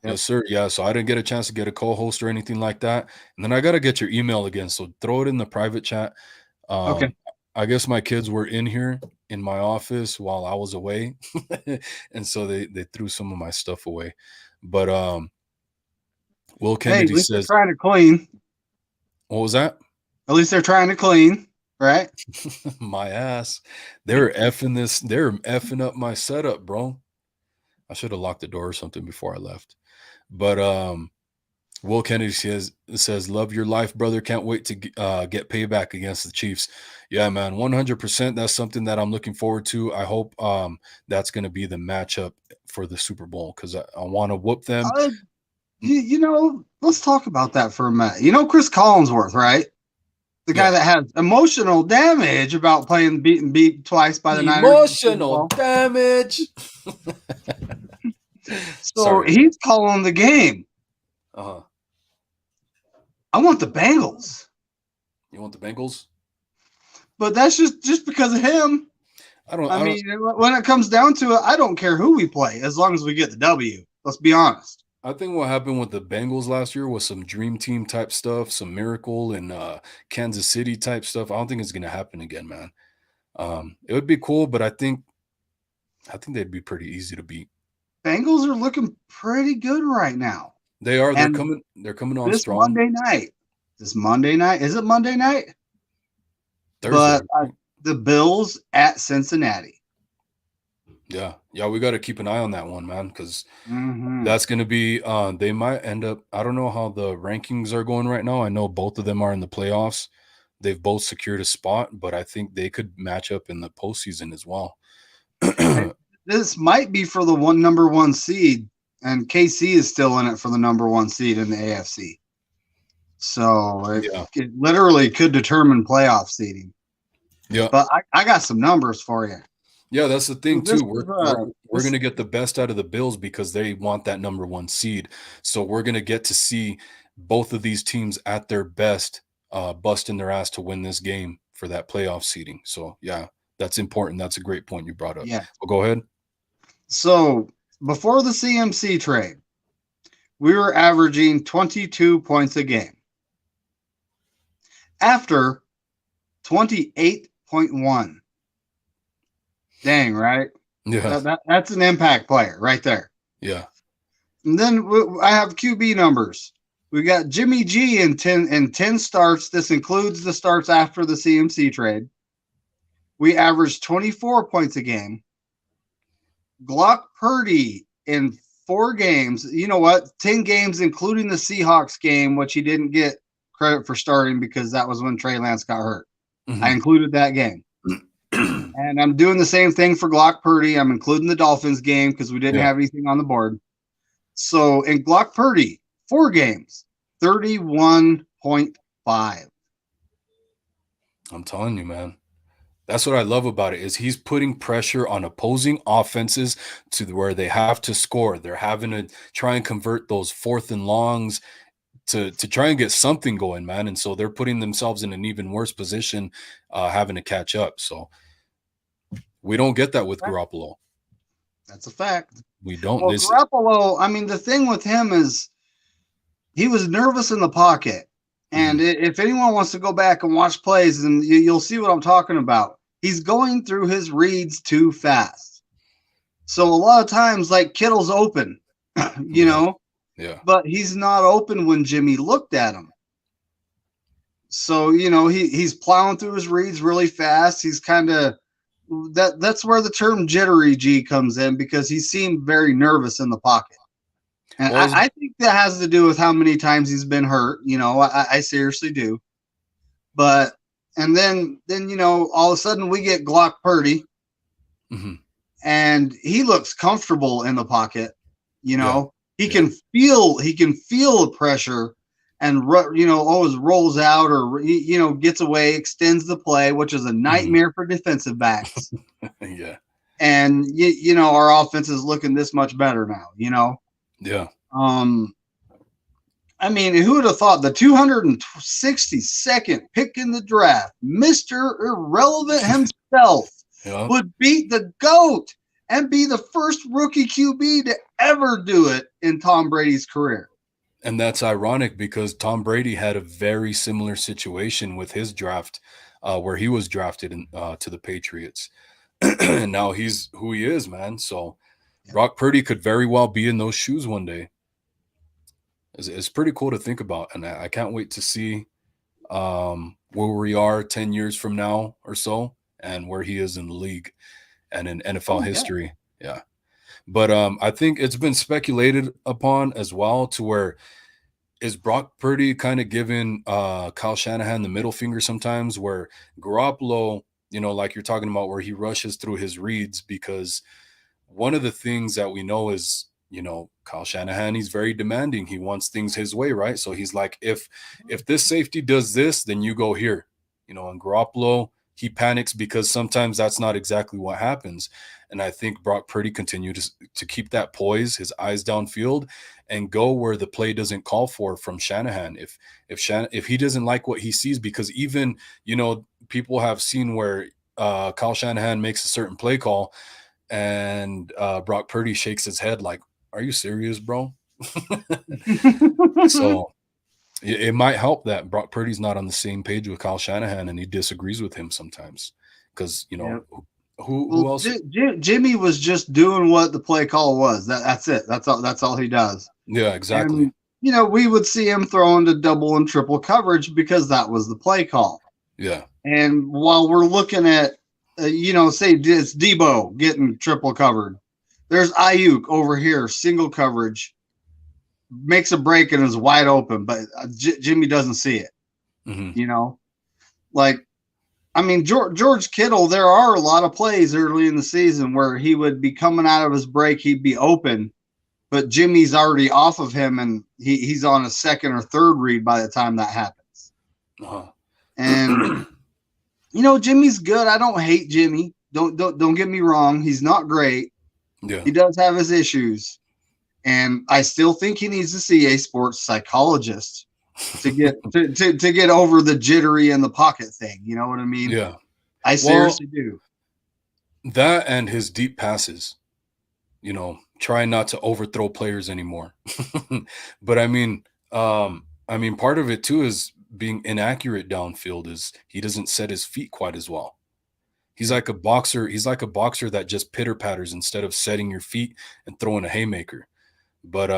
Yes, sir. Yeah, so I didn't get a chance to get a co-host or anything like that. And then I got to get your email again. So throw it in the private chat. Okay. I guess my kids were in here in my office while I was away. And so they threw some of my stuff away. But Will Hey, at Kennedy least they're says, trying to clean. what was that? At least they're trying to clean, right? My ass. They're effing up my setup, bro. I should have locked the door or something before I left. But Will Kennedy says, love your life, brother. Can't wait to get payback against the Chiefs. Yeah, man, 100%. That's something that I'm looking forward to. I hope that's going to be the matchup for the Super Bowl, because I want to whoop them. You know, let's talk about that for a minute. You know, Chris Collinsworth, right? The guy that has emotional damage about being beat twice by the Niners. Emotional damage. So he's calling the game. Uh-huh. I want the Bengals. You want the Bengals? But that's just because of him. I mean, when it comes down to it, I don't care who we play as long as we get the W. Let's be honest. I think what happened with the Bengals last year was some dream team type stuff, some miracle and Kansas City type stuff. I don't think it's going to happen again, man. It would be cool, but I think they'd be pretty easy to beat. Bengals are looking pretty good right now. They are. They're coming on strong. This Monday night. Is it Monday night? Thursday. But the Bills at Cincinnati. Yeah, we got to keep an eye on that one, man, because Hmm. that's going to be. They might end up. I don't know how the rankings are going right now. I know both of them are in the playoffs. They've both secured a spot, but I think they could match up in the postseason as well. And this might be for the number one seed, and KC is still in it for the number one seed in the AFC. So Yeah, it literally could determine playoff seeding. yeah, But I got some numbers for you. yeah. That's the thing This too. is We're this gonna get the best out of the Bills because they want that number one seed. So we're gonna get to see both of these teams at their best, busting their ass to win this game for that playoff seeding. So yeah, that's important. That's a great point you brought up. yeah. Well, go ahead. So before the CMC trade, we were averaging 22 points a game. After 28.1. Dang, right? Yeah, That's an impact player right there. yeah. And then I have QB numbers. We got Jimmy G in 10 starts. This includes the starts after the CMC trade. We averaged 24 points a game. Glock Purdy in 4 games. You know what? 10 games, including the Seahawks game, which he didn't get credit for starting because that was when Trey Lance got hurt. I Mhm. included that game. And I'm doing the same thing for Glock Purdy. I'm including the Dolphins game because we didn't Yeah, have anything on the board. So in Glock Purdy, 4 games, 31.5. I'm telling you, man. That's what I love about it is he's putting pressure on opposing offenses to where they have to score. They're having to try and convert those fourth and longs to try and get something going, man. And so they're putting themselves in an even worse position, having to catch up. So we don't get that with Garoppolo. That's a fact. We don't. Well, This, Garoppolo, I mean, the thing with him is he was nervous in the pocket. And mhm, if anyone wants to go back and watch plays, and you'll see what I'm talking about, he's going through his reads too fast. So a lot of times, like Kittle's open, you yeah, know, yeah, but he's not open when Jimmy looked at him. So he's plowing through his reads really fast. He's kind of that's where the term jittery G comes in because he seemed very nervous in the pocket. And well, I think that has to do with how many times he's been hurt. I seriously do. But and then all of a sudden we get Glock Purdy, mhm, and he looks comfortable in the pocket. You yeah, know, he yeah, can feel the pressure, and always rolls out or gets away, extends the play, which is a mhm, nightmare for defensive backs. yeah, And our offense is looking this much better now. yeah, Um, I mean, who would have thought the 262nd pick in the draft, Mr. Irrelevant himself, yeah. would beat the GOAT and be the first rookie QB to ever do it in Tom Brady's career? And that's ironic because Tom Brady had a very similar situation with his draft, where he was drafted to the Patriots, and now he's who he is, man. So Yeah. Brock Purdy could very well be in those shoes one day. It's pretty cool to think about, and I can't wait to see where we are 10 years from now or so, and where he is in the league and in NFL Oh yeah. history. Yeah, but I think it's been speculated upon as well to where is Brock Purdy kind of giving Kyle Shanahan the middle finger sometimes, where Garoppolo, like you're talking about, where he rushes through his reads because one of the things that we know is, Kyle Shanahan, he's very demanding. He wants things his way, right? So he's like, if this safety does this, then you go here. And Garoppolo, he panics because sometimes that's not exactly what happens. And I think Brock Purdy continued to keep that poise, his eyes downfield, and go where the play doesn't call for from Shanahan. If he doesn't like what he sees, because even people have seen where Kyle Shanahan makes a certain play call, and Brock Purdy shakes his head like, "Are you serious, bro?" So it might help that Brock Purdy's not on the same page with Kyle Shanahan, and he disagrees with him sometimes. Because Yeah. who Well, else? Jimmy was just doing what the play call was. That's it. That's all. That's all he does. Yeah, exactly. And we would see him throw into double and triple coverage because that was the play call. Yeah, And while we're looking at say it's Debo getting triple covered. There's Ayuk over here, single coverage, makes a break and is wide open, but Jimmy doesn't see it. Hmm. You know, like I mean, George Kittle. There are a lot of plays early in the season where he would be coming out of his break, he'd be open, but Jimmy's already off of him, and he's on a second or third read by the time that happens. Uh-huh. And Jimmy's good. I don't hate Jimmy. Don't get me wrong. He's not great. Yeah. He does have his issues, and I still think he needs to see a sports psychologist to get to get over the jittery in the pocket thing. You know what I mean? Yeah. I Well, seriously do. that and his deep passes, trying not to overthrow players anymore. But part of it too is being inaccurate downfield is he doesn't set his feet quite as well. He's like a boxer. He's like a boxer that just pitter patters instead of setting your feet and throwing a haymaker. But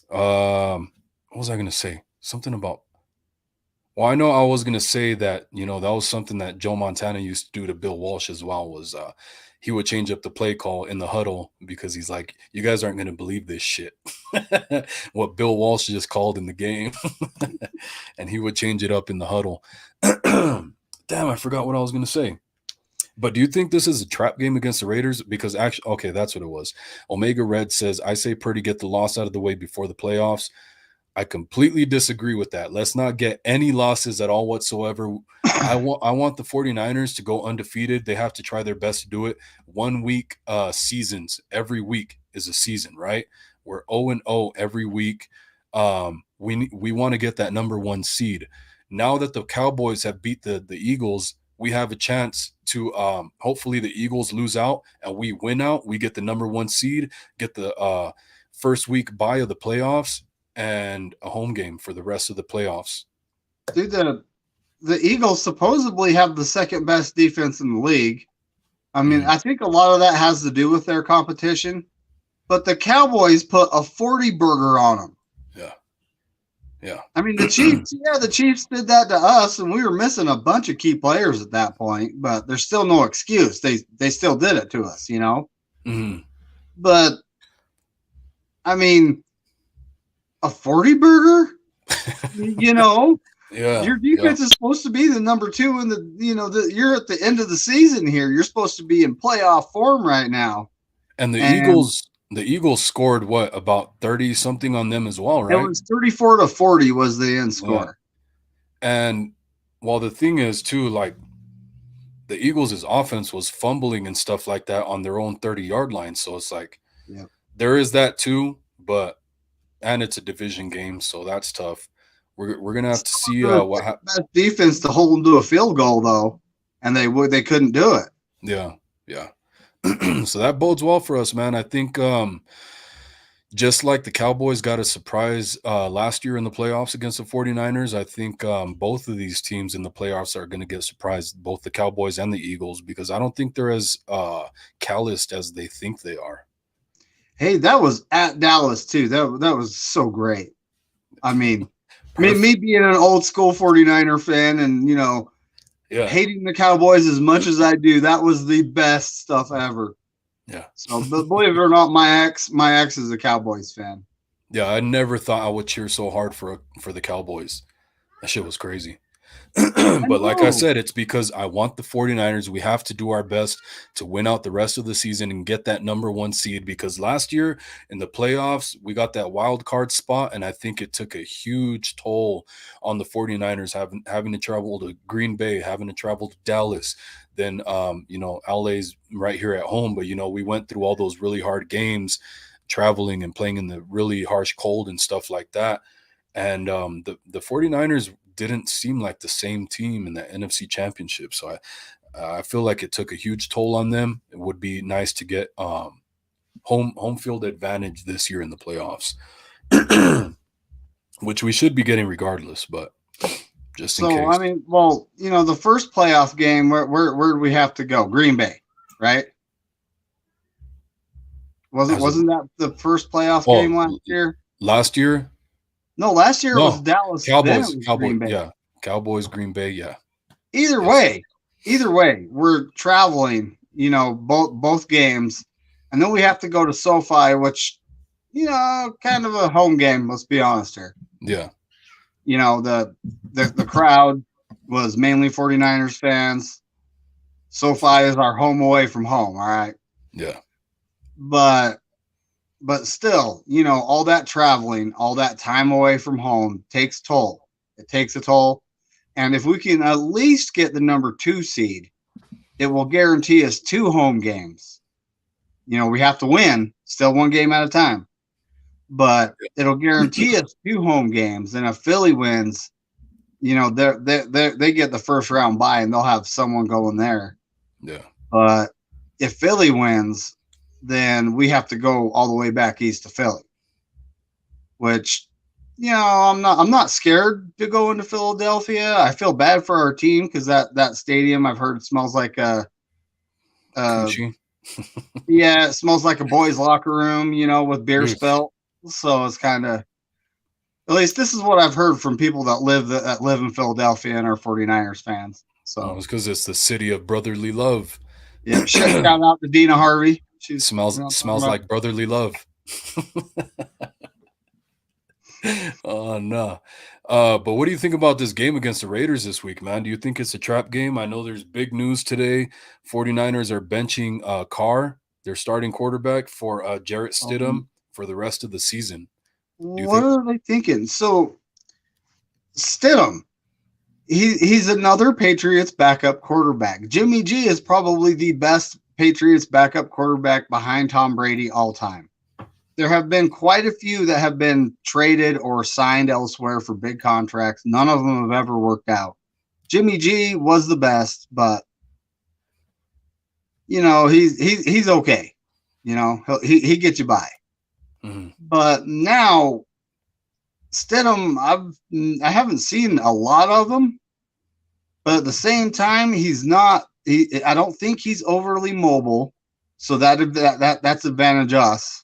what was I gonna say? Something about. Well, I know I was gonna say that that was something that Joe Montana used to do to Bill Walsh as well. Was he would change up the play call in the huddle because he's like, you guys aren't gonna believe this shit. What Bill Walsh just called in the game, and he would change it up in the huddle. Damn, I forgot what I was gonna say. But do you think this is a trap game against the Raiders? Because actually, okay, that's what it was. Omega Red says, I say Purdy get the loss out of the way before the playoffs. I completely disagree with that. Let's not get any losses at all whatsoever. I want the 49ers to go undefeated. They have to try their best to do it. 1 week seasons. Every week is a season, right? We're 0-0 every week. We want to get that number 1 seed. Now that the Cowboys have beat the Eagles, we have a chance to hopefully the Eagles lose out and we win out. We get the number 1 seed, get the first week bye of the playoffs, and a home game for the rest of the playoffs. Dude, the Eagles supposedly have the second best defense in the league. I mean, I think a lot of that has to do with their competition, but the Cowboys put a 40 burger on them. Yeah. I mean, the Chiefs did that to us, and we were missing a bunch of key players at that point, but there's still no excuse. They still did it to us, Mm-hmm. But, I mean, a 40 burger? Yeah. Your defense is supposed to be the number 2 in you're at the end of the season here. You're supposed to be in playoff form right now. And the Eagles scored what, about 30 something on them as well, right? It was 34-40 was the end score. Yeah. And while the thing is too, like the Eagles' offense was fumbling and stuff like that on their own 30-yard line. So it's like there is that too, and it's a division game, so that's tough. We're gonna have to see what happens. Defense to hold them to a field goal though, and they couldn't do it. Yeah. So that bodes well for us, man. I think just like the Cowboys got a surprise last year in the playoffs against the 49ers, I think both of these teams in the playoffs are going to get surprised, both the Cowboys and the Eagles, because I don't think they're as calloused as they think they are. Hey, that was at Dallas too. That was so great. I mean, me being an old school 49er fan and, hating the Cowboys as much as I do, that was the best stuff ever. Yeah. So, but believe it or not, my ex is a Cowboys fan. Yeah, I never thought I would cheer so hard for the Cowboys. That shit was crazy. But like I said, it's because I want the 49ers. We have to do our best to win out the rest of the season and get that number 1 seed, because last year in the playoffs, we got that wild card spot, and I think it took a huge toll on the 49ers having to travel to Green Bay, having to travel to Dallas. Then, LA's right here at home, but, we went through all those really hard games, traveling and playing in the really harsh cold and stuff like that. And the 49ers didn't seem like the same team in the NFC Championship. So I feel like it took a huge toll on them. It would be nice to get home field advantage this year in the playoffs, which we should be getting regardless, but just in case. So, I mean, well, the first playoff game, where did we have to go? Green Bay, right? Wasn't that the first playoff game last year? Last year? No, last year it was Dallas. Cowboys, Green Bay. Yeah. Cowboys, Green Bay, yeah. Either way, either way, we're traveling, both games. And then we have to go to SoFi, which, kind of a home game, let's be honest here. Yeah. The crowd was mainly 49ers fans. SoFi is our home away from home, all right? Yeah. But still, all that traveling, all that time away from home takes toll. It takes a toll. And if we can at least get the number 2 seed, it will guarantee us 2 home games. We have to win, still one game at a time. But it'll guarantee us 2 home games. And if Philly wins, they get the first round bye and they'll have someone going there. Yeah. But if Philly wins, then we have to go all the way back east to Philly, which, I'm not scared to go into Philadelphia. I feel bad for our team because that stadium, I've heard, smells like Coochie. yeah, it smells like a boys' locker room, with beer Mm. spilt. So it's kind of, at least this is what I've heard from people that live in Philadelphia and are 49ers fans. Oh, So it's because it's the city of brotherly love. yeah, shout out to Dina Harvey. She's Smells like brotherly love. Oh no. But what do you think about this game against the Raiders this week, man? Do you think it's a trap game? I know there's big news today. 49ers are benching Carr, their starting quarterback, for Jarrett Stidham for the rest of the season. Do you What think? are they thinking? So Stidham, he's another Patriots backup quarterback. Jimmy G is probably the best Patriots backup quarterback behind Tom Brady all time. There have been quite a few that have been traded or signed elsewhere for big contracts. None of them have ever worked out. Jimmy G was the best, but he's okay. He gets you by. Mhm. But now Stidham, I haven't seen a lot of him, but at the same time, he's not. I don't think he's overly mobile, so that's advantage us.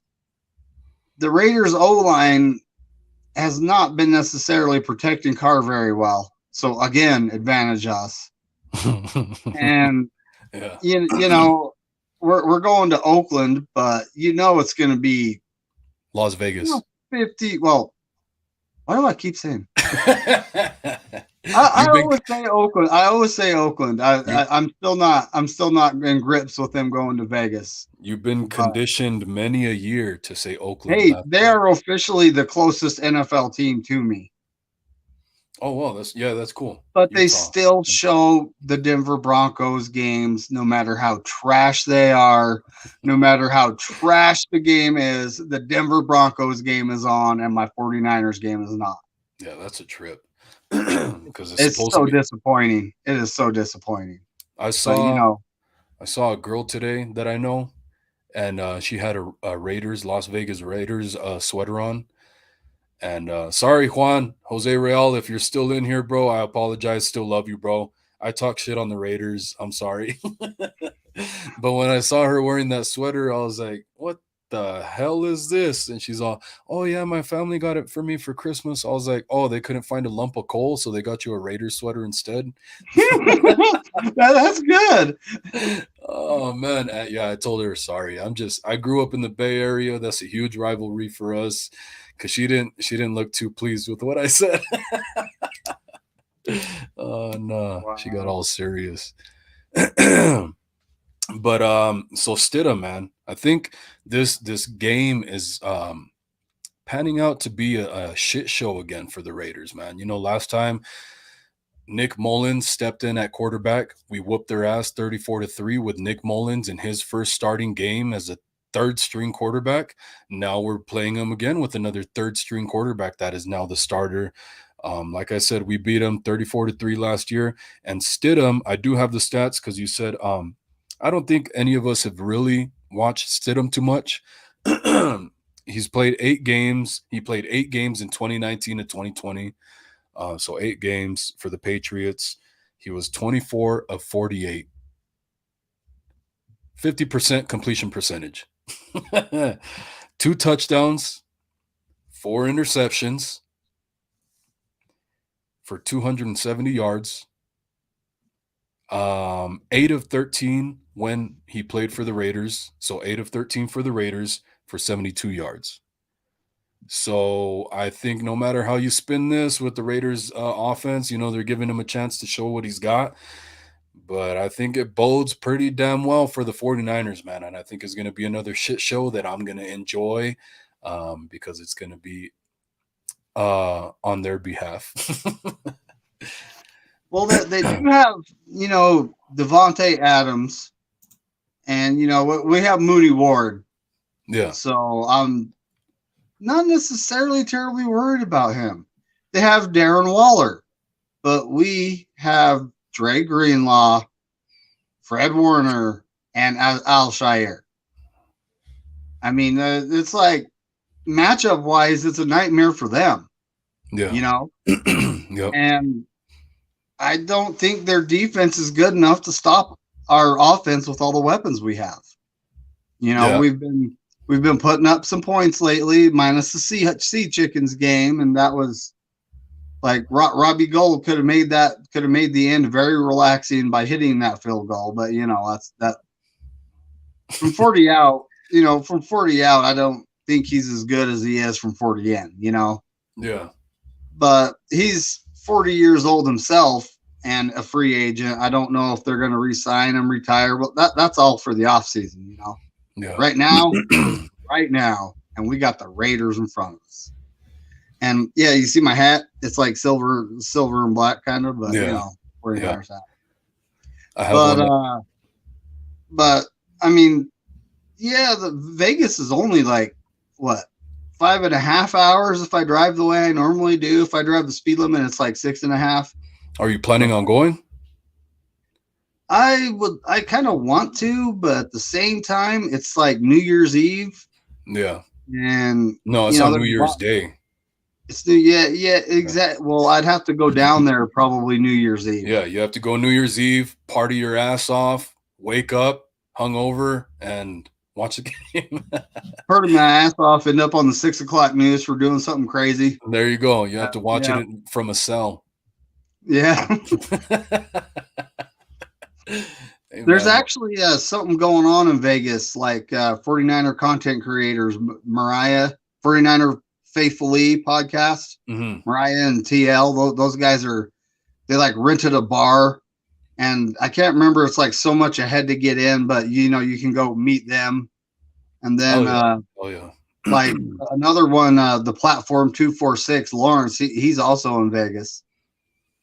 The Raiders O line has not been necessarily protecting Carr very well, so again, advantage us. And Yeah. we're going to Oakland, but it's going to be Las Vegas. 50. Well, why do I keep saying? I You've been always say Oakland. you I'm still not. I'm still not in grips with them going to Vegas. you've been But conditioned many a year to say Oakland hey, last they time. are officially the closest NFL team to me. Oh well, that's cool. But they Utah. still show the Denver Broncos games, no matter how trash they are, no matter how trash the game is. The Denver Broncos game is on, and my 49ers game is not. Yeah, that's a trip. Because it's It's supposed to so be. disappointing. It is so disappointing. I But saw I saw a girl today that I know, and she had a Raiders, Las Vegas Raiders sweater on. And sorry, Juan, Jose Real, if you're still in here, bro, I apologize. Still love you, bro. I talk shit on the Raiders. I'm sorry. But when I saw her wearing that sweater, I was like, what the hell is this? And she's all, oh, yeah, my family got it for me for Christmas. I was like, oh, they couldn't find a lump of coal, so they got you a Raiders sweater instead. that's good. Oh man, yeah, I told her sorry. I grew up in the Bay Area. That's a huge rivalry for us because she didn't look too pleased with what I said. Oh no, she got Wow. all serious. But so Stidham, man, I think this game is panning out to be a shit show again for the Raiders, man. Last time Nick Mullins stepped in at quarterback. We whooped their ass 34-3 with Nick Mullins in his first starting game as a third string quarterback. Now we're playing him again with another third string quarterback that is now the starter. Like I said, we beat him 34-3 last year. And Stidham, I do have the stats because you said I don't think any of us have really watched Stidham too much. He's played 8 games. He played 8 games in 2019 and 2020. So 8 games for the Patriots. He was 24 of 48, 50% completion percentage, 2 touchdowns, 4 interceptions for 270 yards. 8 of 13 when he played for the Raiders. So 8 of 13 for the Raiders for 72 yards. So I think no matter how you spin this with the Raiders offense, they're giving him a chance to show what he's got. But I think it bodes pretty damn well for the 49ers, man. And I think it's going to be another shit show that I'm going to enjoy because it's going to be on their behalf. Well, they do have, Devontae Adams, and, we have Moody Ward. Yeah. So I'm not necessarily terribly worried about him. They have Darren Waller, but we have Dre Greenlaw, Fred Warner, and Al-Shaair. I mean, it's like matchup wise, it's a nightmare for them. Yeah. Yep. And I don't think their defense is good enough to stop our offense with all the weapons we have. We've been putting up some points lately, minus the Sea Chickens game, and that was like Robbie Gould could have made the end very relaxing by hitting that field goal. But that's that from 40 out. From 40 out, I don't think he's as good as he is from 40 in. Yeah. But he's 40 years old himself and a free agent. I don't know if they're going to re-sign him, retire, but that's all for the offseason, Yeah. Right now, and we got the Raiders in front of us. And yeah, you see my hat? It's like silver and black kind of, but 49ers hat. But I mean, yeah, the Vegas is only like what, 5.5 hours if I drive the way I normally do. If I drive the speed limit, it's like 6.5. Are you planning on going? I kind of want to, but at the same time, it's like New Year's Eve. Yeah. And no, it's on New Year's Day. It's exactly. Well, I'd have to go down there probably New Year's Eve. Yeah, you have to go New Year's Eve, party your ass off, wake up hungover, and watch the game. Party my ass off, end up on the 6 o'clock news for doing something crazy. There you go. You have to watch it from a cell. Yeah. There's actually something going on in Vegas, like 49er content creators, Mariah, 49er Faithfully podcast, Mariah and TL. Those guys they like rented a bar, and I can't remember. It's like so much ahead to get in, but you can go meet them. And then, like another one, the Platform 246, Lawrence, he's also in Vegas.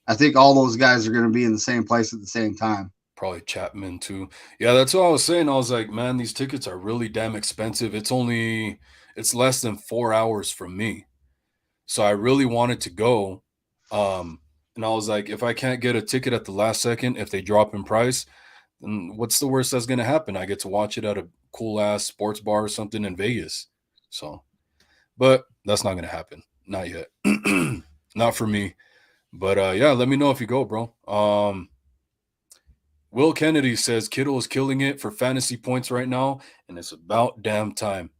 I think all those guys are going to be in the same place at the same time. Probably Chapman too. Yeah, that's what I was saying. I was like, man, these tickets are really damn expensive. It's less than 4 hours from me. So I really wanted to go. And I was like, if I can't get a ticket at the last second, if they drop in price, then what's the worst that's going to happen? I get to watch it at a cool ass sports bar or something in Vegas. So, but that's not going to happen. Not yet. Not for me. But yeah, let me know if you go, bro. Will Kennedy says Kittle is killing it for fantasy points right now, and it's about damn time.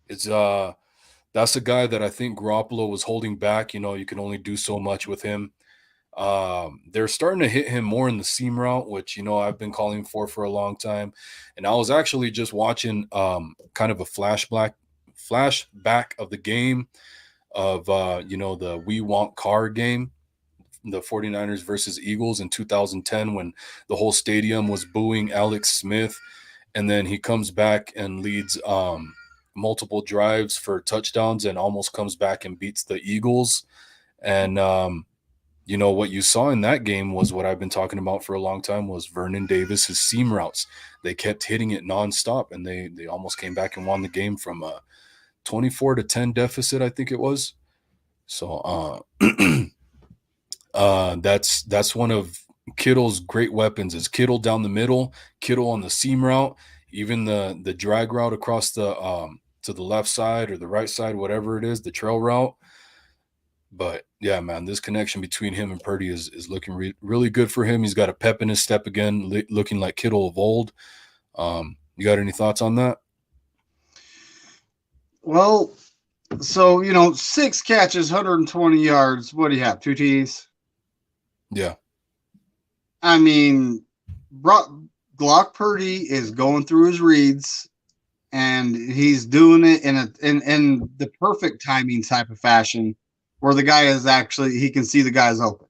It's that's a guy that I think Garoppolo was holding back. You can only do so much with him. They're starting to hit him more in the seam route, which I've been calling for a long time. And I was actually just watching kind of a flashback of the game of the We Want Car game, the 49ers versus Eagles in 2010, when the whole stadium was booing Alex Smith, and then he comes back and leads multiple drives for touchdowns and almost comes back and beats the Eagles. And what you saw in that game was what I've been talking about for a long time, was Vernon Davis's seam routes. They kept hitting it nonstop, and they almost came back and won the game from a 24-10 deficit, I think it was. So that's one of Kittle's great weapons, is Kittle down the middle, Kittle on the seam route, even the drag route across the to the left side or the right side, whatever it is, the trail route. But yeah, man, this connection between him and Purdy is looking really good for him. He's got a pep in his step again, looking like Kittle of old. You got any thoughts on that? Well, so 6 catches, 120 yards. What do you have? 2 TDs? Yeah. I mean, Glock Purdy is going through his reads, and he's doing it in the perfect timing type of fashion, where the guy is actually he can see the guy's open.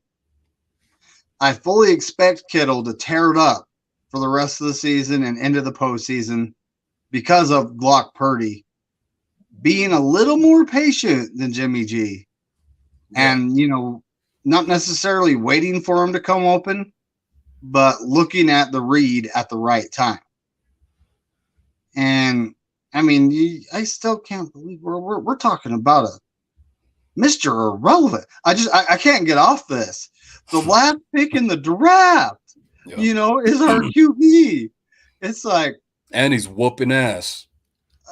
I fully expect Kittle to tear it up for the rest of the season and into the postseason because of Glock Purdy being a little more patient than Jimmy G, Yeah. and not necessarily waiting for him to come open, but looking at the read at the right time. And I mean, I still can't believe we're talking about a Mr. Irrelevant. I can't get off this. The last pick in the draft, Yeah. is our QB. It's like, And he's whooping ass.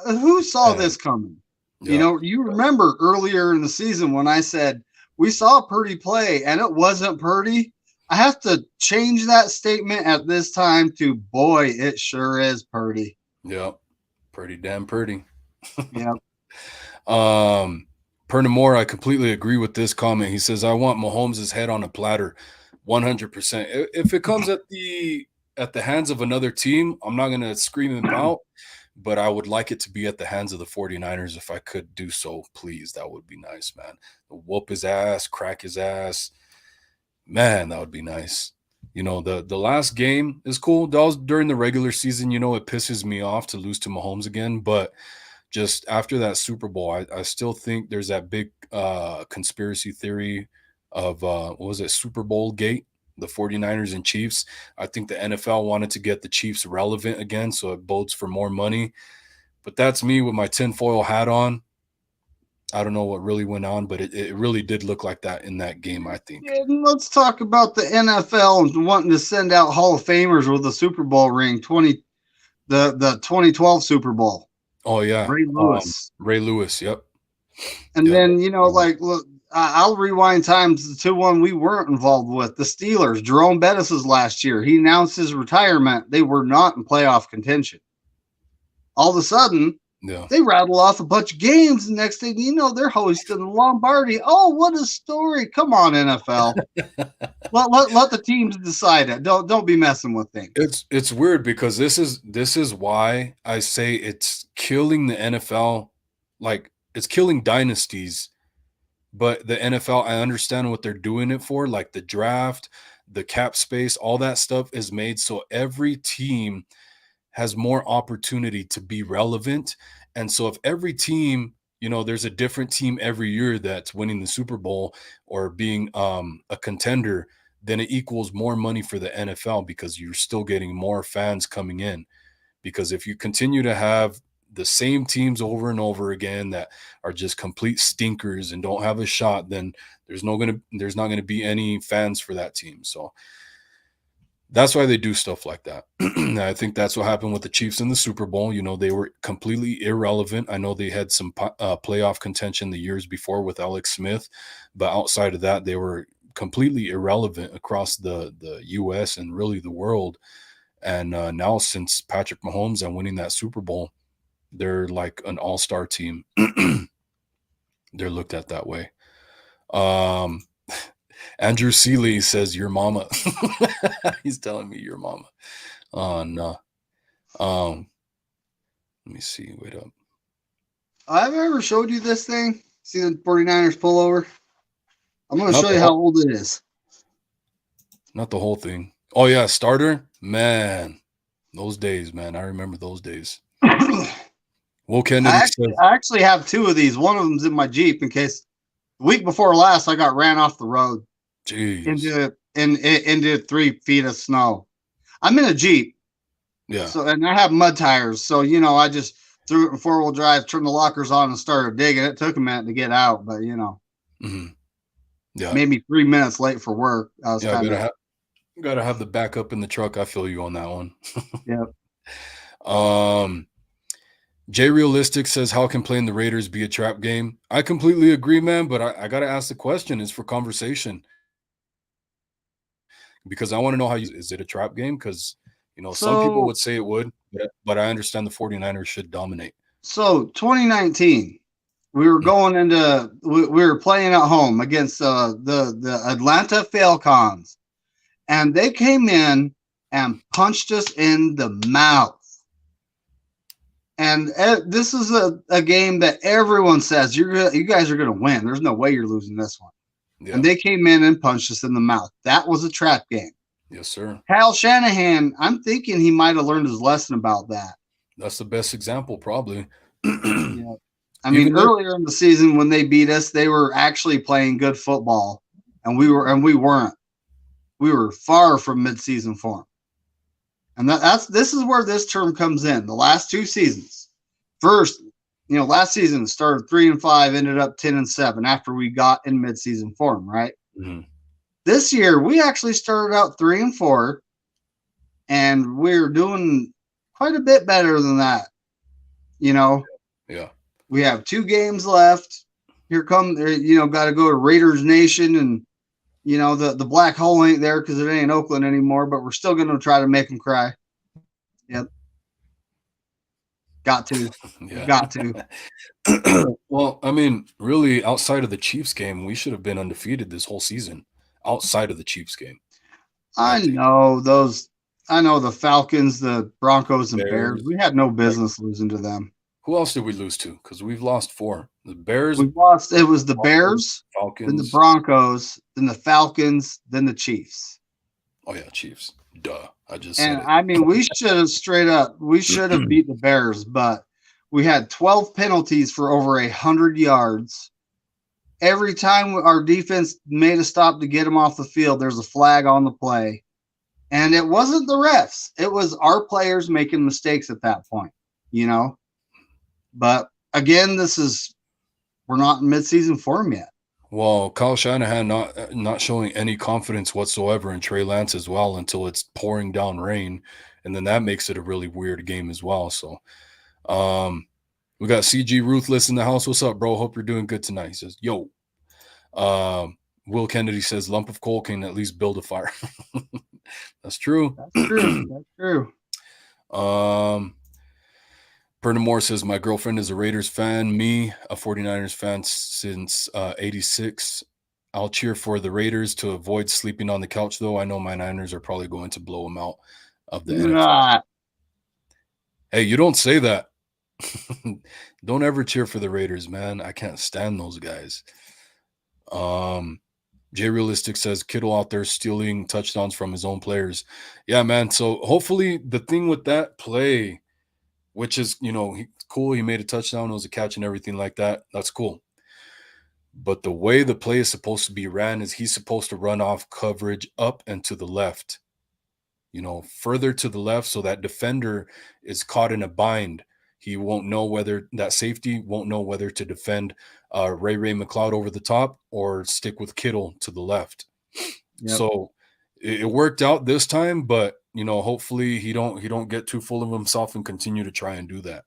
who saw And this coming? yeah. You remember earlier in the season when I said we saw Purdy play and it wasn't Purdy? I have to change that statement at this time to, boy, it sure is Purdy. Yeah. Pretty damn pretty. Yeah. Pernamore, I completely agree with this comment. He says, I want Mahomes' head on a platter 100%. If it comes at the hands of another team, I'm not going to scream him out, but I would like it to be at the hands of the 49ers if I could do so, please. That would be nice, man. Whoop his ass, crack his ass. Man, that would be nice. The last game is cool. That was during the regular season. It pisses me off to lose to Mahomes again, but just after that Super Bowl, I still think there's that big conspiracy theory of what was it, Super Bowl gate, the 49ers and Chiefs. I think the NFL wanted to get the Chiefs relevant again, so it bodes for more money. But that's me with my tinfoil hat on. I don't know what really went on, but it really did look like that in that game, I think. And let's talk about the NFL and wanting to send out Hall of Famers with a Super Bowl ring, the 2012 Super Bowl. Oh, yeah. Ray Lewis. Ray Lewis, yep. And Yep. then, look, I'll rewind times to one we weren't involved with. The Steelers, Jerome Bettis' last year. He announced his retirement. They were not in playoff contention. All of a sudden, Yeah. they rattle off a bunch of games. And next thing you know, they're hosting the Lombardi. Oh, what a story. Come on, NFL. let the teams decide it. Don't be messing with things. It's weird because this is why I say it's killing the NFL. Like, it's killing dynasties, but the NFL, I understand what they're doing it for. Like the draft, the cap space, all that stuff is made so every team has more opportunity to be relevant. And so if every team, there's a different team every year that's winning the Super Bowl or being a contender, then it equals more money for the NFL because you're still getting more fans coming in. Because if you continue to have the same teams over and over again that are just complete stinkers and don't have a shot, then there's not going to be any fans for that team. So that's why they do stuff like that. I think that's what happened with the Chiefs in the Super Bowl. They were completely irrelevant. I know they had some playoff contention the years before with Alex Smith, but outside of that, they were completely irrelevant across the U.S. and really the world. And now, since Patrick Mahomes and winning that Super Bowl, they're like an all-star team. They're looked at that way. Andrew Seeley says, your mama. He's telling me your mama. Oh, no. Let me see. Wait up. Have I ever showed you this thing? See the 49ers pull over? I'm going to show you how old it is. Not the whole thing. Oh, yeah. Starter? Man. Those days, man. I remember those days. Will Kennedy I actually have two of these. One of them's in my Jeep in case the week before last I got ran off the road. Jeez. Into 3 feet of snow. I'm in a Jeep. Yeah. So, and I have mud tires. So, I just threw it in 4-wheel drive, turned the lockers on and started digging. It took a minute to get out, but Mm-hmm. Yeah. Maybe 3 minutes late for work. I was gotta have the backup in the truck. I feel you on that one. Yep. Jay Realistic says, how can playing the Raiders be a trap game? I completely agree, man, but I got to ask the question. It's for conversation. Because I want to know is it a trap game? Because, some people would say it would, but I understand the 49ers should dominate. So 2019, we were going into, we were playing at home against the Atlanta Falcons. And they came in and punched us in the mouth. And this is a game that everyone says you guys are going to win. There's no way you're losing this one. And Yeah. they came in and punched us in the mouth. That was a trap game. Yes, sir. Kyle Shanahan, I'm thinking he might have learned his lesson about that. That's the best example, probably. Yeah. I mean, Even though, earlier in the season when they beat us, they were actually playing good football, and we weren't. We were far from midseason form. And this is where this term comes in. The last two seasons. First, last season started 3-5, ended up 10-7 after we got in midseason form, right? Mhm. This year we actually started out 3-4, and we're doing quite a bit better than that. Yeah. We have 2 games left. Here come, got to go to Raiders Nation, and the black hole ain't there because it ain't Oakland anymore. But we're still going to try to make them cry. Yep. Got to. Yeah. Got to. Well, I mean, really, outside of the Chiefs game, we should have been undefeated this whole season. Outside of the Chiefs game, I think. know those. I know the Falcons, the Broncos, and Bears. Bears. We had no Like, business losing to them. who else did we lose to? Because we've lost 4. The Bears, We lost. It was the Broncos, Bears, then the Falcons. Broncos, then the Falcons, then the Chiefs. Oh yeah, Chiefs. Duh. I just And said it. I mean, we should have beat the Bears, but we had 12 penalties for over 100 yards. Every time our defense made a stop to get them off the field, there's a flag on the play. And it wasn't the refs. It was our players making mistakes at that point, But again, we're not in midseason form yet. Well, Kyle Shanahan not showing any confidence whatsoever in Trey Lance as well until it's pouring down rain, and then that makes it a really weird game as well. So, we got CG Ruthless in the house. What's up, bro? Hope you're doing good tonight. He says, "Yo." Will Kennedy says, "Lump of coal can at least build a fire." That's true. That's true. That's true. Moore says, "My girlfriend is a Raiders fan. Me, a 49ers fan since 86. I'll cheer for the Raiders to avoid sleeping on the couch, though. I know my Niners are probably going to blow them out of the NFC." Not. Hey, you don't say that. Don't ever cheer for the Raiders, man. I can't stand those guys. J Realistic says Kittle out there stealing touchdowns from his own players. Yeah, man. So hopefully the thing with that play, which is, cool. He made a touchdown. It was a catch and everything like that. That's cool. But the way the play is supposed to be ran is he's supposed to run off coverage up and to the left, further to the left. So that defender is caught in a bind. He won't know whether that safety won't know whether to defend Ray McLeod over the top or stick with Kittle to the left. Yep. So it worked out this time, but hopefully he don't get too full of himself and continue to try and do that,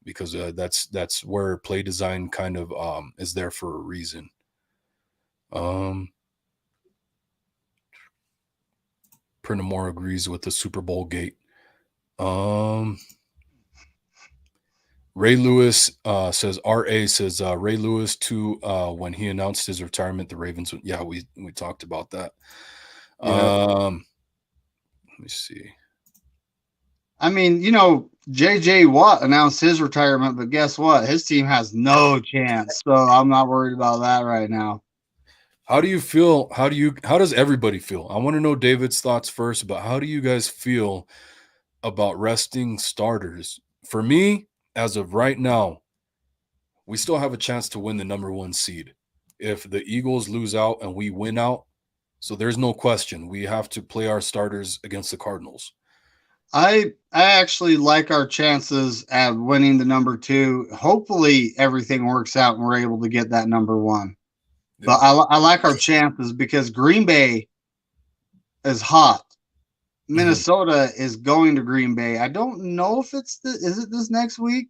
because that's where play design kind of is there for a reason. Pernamore agrees with the Super Bowl gate. Ray Lewis says, RA says Ray Lewis too, when he announced his retirement, the Ravens. Yeah, we talked about that. Let me see. I mean, JJ Watt announced his retirement, but guess what? His team has no chance. So I'm not worried about that right now. How do you feel? How does everybody feel? I want to know David's thoughts first, but how do you guys feel about resting starters? For me, as of right now, we still have a chance to win the number 1 seed. If the Eagles lose out and we win out, so there's no question. We have to play our starters against the Cardinals. I actually like our chances at winning the number 2. Hopefully everything works out and we're able to get that number 1. Yeah. But I like our chances because Green Bay is hot. Minnesota is going to Green Bay. I don't know if is it this next week?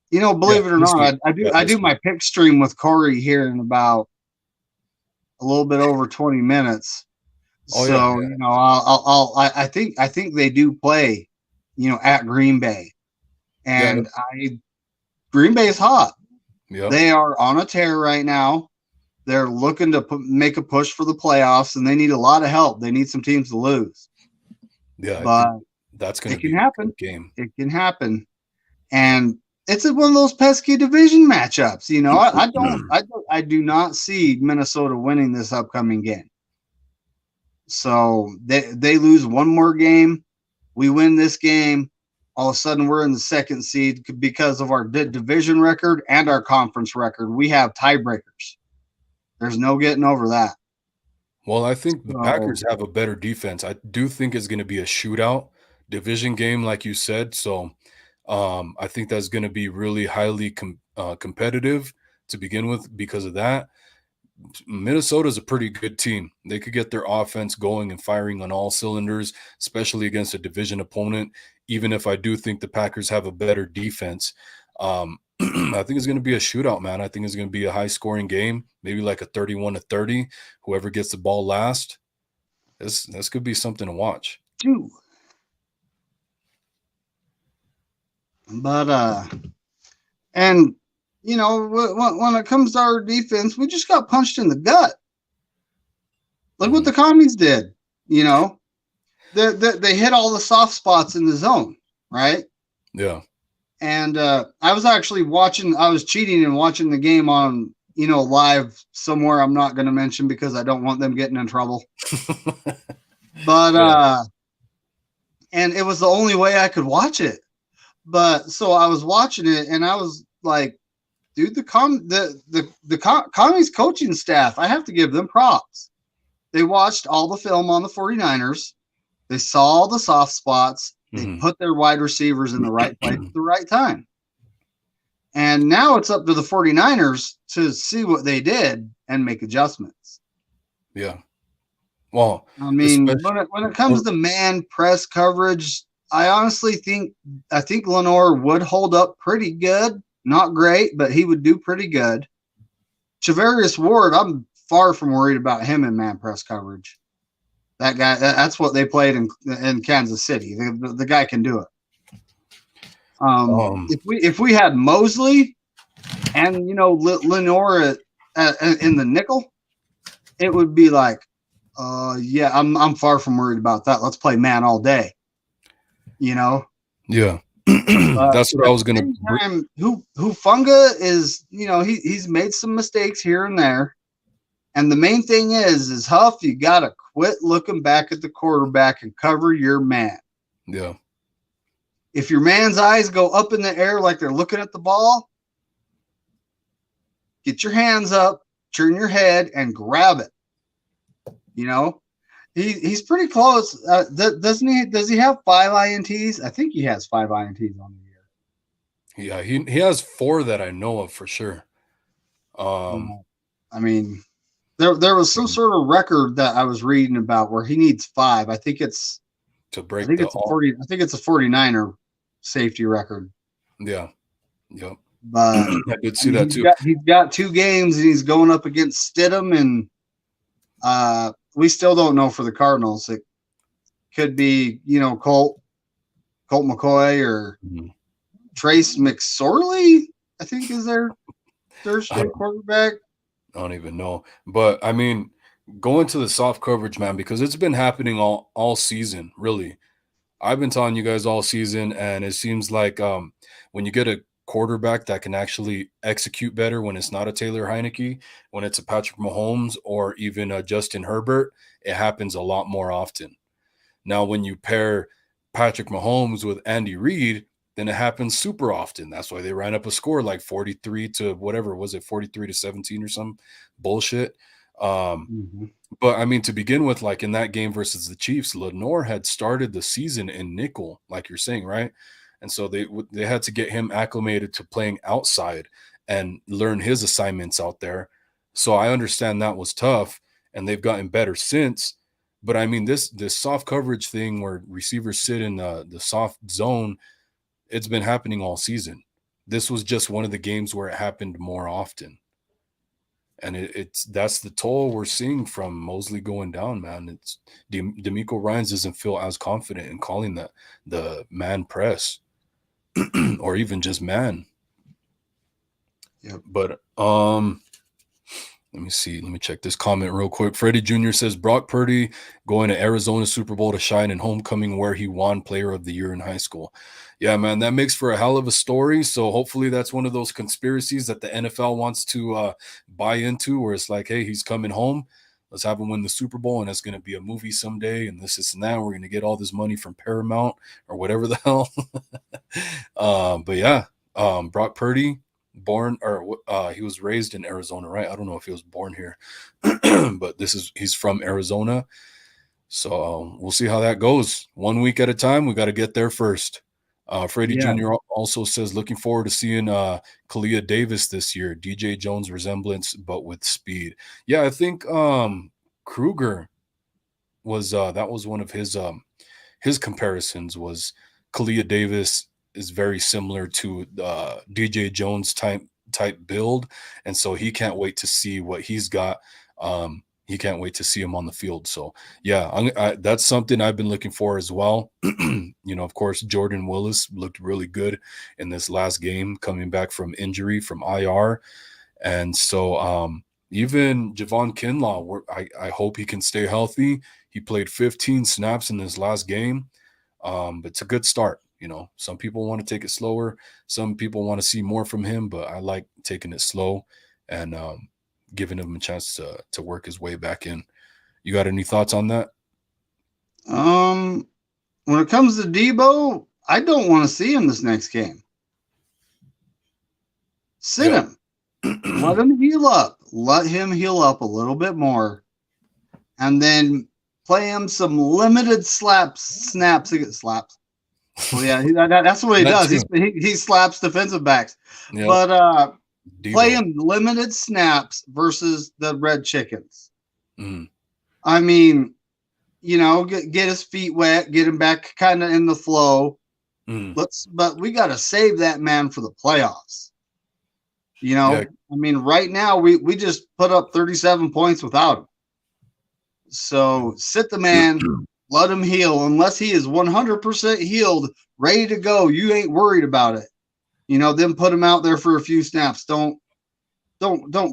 Believe it or not, I do my pick stream with Corey here in about a little bit over 20 minutes. Oh, so yeah. I think they do play, at Green Bay, and Green Bay is hot. Yep. They are on a tear right now. They're looking to make a push for the playoffs, and they need a lot of help. They need some teams to lose, Yeah, I think but that's going it to be can a happen. good game. It can happen, and it's one of those pesky division matchups. I do not see Minnesota winning this upcoming game. So they lose one more game, we win this game. All of a sudden, we're in the second seed because of our division record and our conference record. We have tiebreakers. There's no getting over that. Well, I think the So, Packers have a better defense. I do think it's going to be a shootout division game, like you said. So I think that's going to be really highly competitive to begin with because of that. Minnesota's a pretty good team. They could get their offense going and firing on all cylinders, especially against a division opponent. Even if I do think the Packers have a better defense, I think it's going to be a shootout, man. I think it's going to be a high scoring game, maybe like a 31-30. Whoever gets the ball last, this could be something to watch. two. But and when it comes to our defense, we just got punched in the gut. Look what the commies did. They hit all the soft spots in the zone, right? Yeah. And I was actually watching. I was cheating and watching the game on live somewhere. I'm not going to mention because I don't want them getting in trouble. But Yeah. and it was the only way I could watch it. But so I was watching it, and I was like, dude, the commies coaching staff, I have to give them props. They watched all the film on the 49ers. They saw the soft spots. They put their wide receivers in the right place at the right time. And now it's up to the 49ers to see what they did and make adjustments. Yeah. Well, I mean, when it comes to man press coverage, I honestly think Lenore would hold up pretty good. Not great, but he would do pretty good. Chavarius Ward, I'm far from worried about him in man press coverage. That guy, that's what they played in Kansas City. The guy can do it. If we had Mosley and Lenore in the nickel, it would be like, yeah, I'm far from worried about that. Let's play man all day. Yeah. That's what I was gonna. Hufunga is, he's made some mistakes here and there, and the main thing is Huff, you gotta quit looking back at the quarterback and cover your man. Yeah. If your man's eyes go up in the air like they're looking at the ball, get your hands up, turn your head, and grab it. He's pretty close. Doesn't he? Does he have 5 INTs? I think he has 5 INTs on the Yeah, year. he has 4 that I know of for sure. I mean, there was some sort of record that I was reading about where he needs 5. I think it's to break. I think it's a 49er safety record. Yeah. Yep. But I did see that too. He's got 2 games and he's going up against Stidham, and we still don't know for the Cardinals. It could be, Colt McCoy or Trace McSorley, I think is their third-string quarterback. I don't even know. But I mean, going to the soft coverage, man, because it's been happening all season, really. I've been telling you guys all season, and it seems like when you get a quarterback that can actually execute better when it's not a Taylor Heineke, when it's a Patrick Mahomes or even a Justin Herbert, it happens a lot more often. Now, when you pair Patrick Mahomes with Andy Reid, then it happens super often. That's why they ran up a score like 43 to whatever, was it 43 to 17 or some bullshit? But I mean, to begin with, like in that game versus the Chiefs, Lenore had started the season in nickel, like you're saying, right? And so they had to get him acclimated to playing outside and learn his assignments out there. So I understand that was tough, and they've gotten better since. But I mean, this soft coverage thing where receivers sit in the soft zone, it's been happening all season. This was just one of the games where it happened more often. And that's the toll we're seeing from Mosley going down, man. It's D'Amico Ryans doesn't feel as confident in calling the man press or even just man. Yep. But Let me see. Let me check this comment real quick. Freddie Jr. says Brock Purdy going to Arizona Super Bowl to shine in homecoming where he won Player of the Year in high school. Yeah, man, that makes for a hell of a story. So hopefully that's one of those conspiracies that the NFL wants to buy into, where it's like, hey, he's coming home. Let's have him win the Super Bowl, and it's going to be a movie someday, and this and that. We're going to get all this money from Paramount or whatever the hell. But yeah, Brock Purdy, born or he was raised in Arizona, right? I don't know if he was born here, but he's from Arizona. So we'll see how that goes. 1 week at a time. We got to get there first. Freddie Yeah. Jr. also says looking forward to seeing Kalia Davis this year. DJ Jones resemblance, but with speed. Yeah, I think Kruger was that was one of his comparisons was Kalia Davis is very similar to DJ Jones type build, and so he can't wait to see what he's got. He can't wait to see him on the field. So yeah, that's something I've been looking for as well. Of course, Jordan Willis looked really good in this last game, coming back from injury from IR, and so even Javon Kinlaw, I hope he can stay healthy. He played 15 snaps in this last game. But it's a good start. Some people want to take it slower. Some people want to see more from him, but I like taking it slow and giving him a chance to work his way back in. You got any thoughts on that? When it comes to Debo, I don't want to see him this next game. Sit Yeah. him. Let him heal up. Let him heal up a little bit more. And then play him some limited snaps against slaps. Well, yeah, that's what he does. He slaps defensive backs. Yep. But play Debo. him limited snaps versus the Red Chickens. Mm. I mean, get his feet wet, get him back kind of in the flow. Mm. But we got to save that man for the playoffs. Yeah. I mean, right now we just put up 37 points without him. So sit the man, let him heal. Unless he is 100% healed, ready to go, you ain't worried about it. Then put him out there for a few snaps. Don't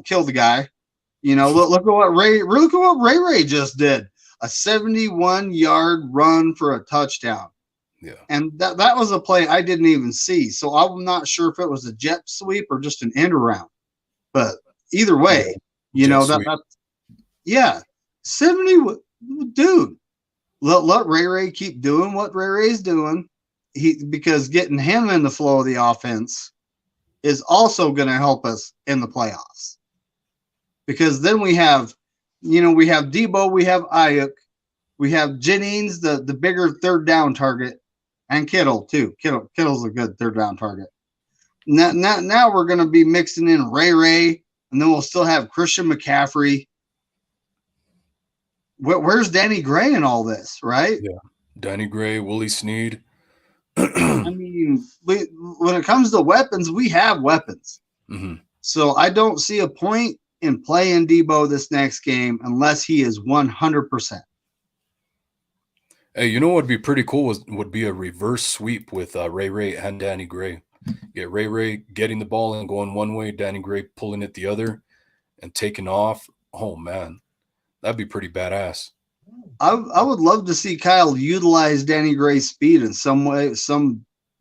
kill the guy. Look at what Ray just did. A 71-yard run for a touchdown. Yeah. And that was a play I didn't even see. So I'm not sure if it was a jet sweep or just an end around. But either way, yeah, 70, dude. Let Ray keep doing what Ray's doing. Because getting him in the flow of the offense is also going to help us in the playoffs. Because then we have Debo, we have Ayuk, we have Jennings, the bigger third down target, and Kittle too. Kittle's a good third down target. Now we're going to be mixing in Ray, and then we'll still have Christian McCaffrey. Where's Danny Gray in all this, right? Yeah. Danny Gray, Willie Snead. I mean, when it comes to weapons, we have weapons. Mm-hmm. So I don't see a point in playing Debo this next game unless he is 100%. Hey, what would be pretty cool would be a reverse sweep with Ray and Danny Gray. Get Ray getting the ball and going one way, Danny Gray pulling it the other and taking off. Oh, man. That'd be pretty badass. I would love to see Kyle utilize Danny Gray's speed in some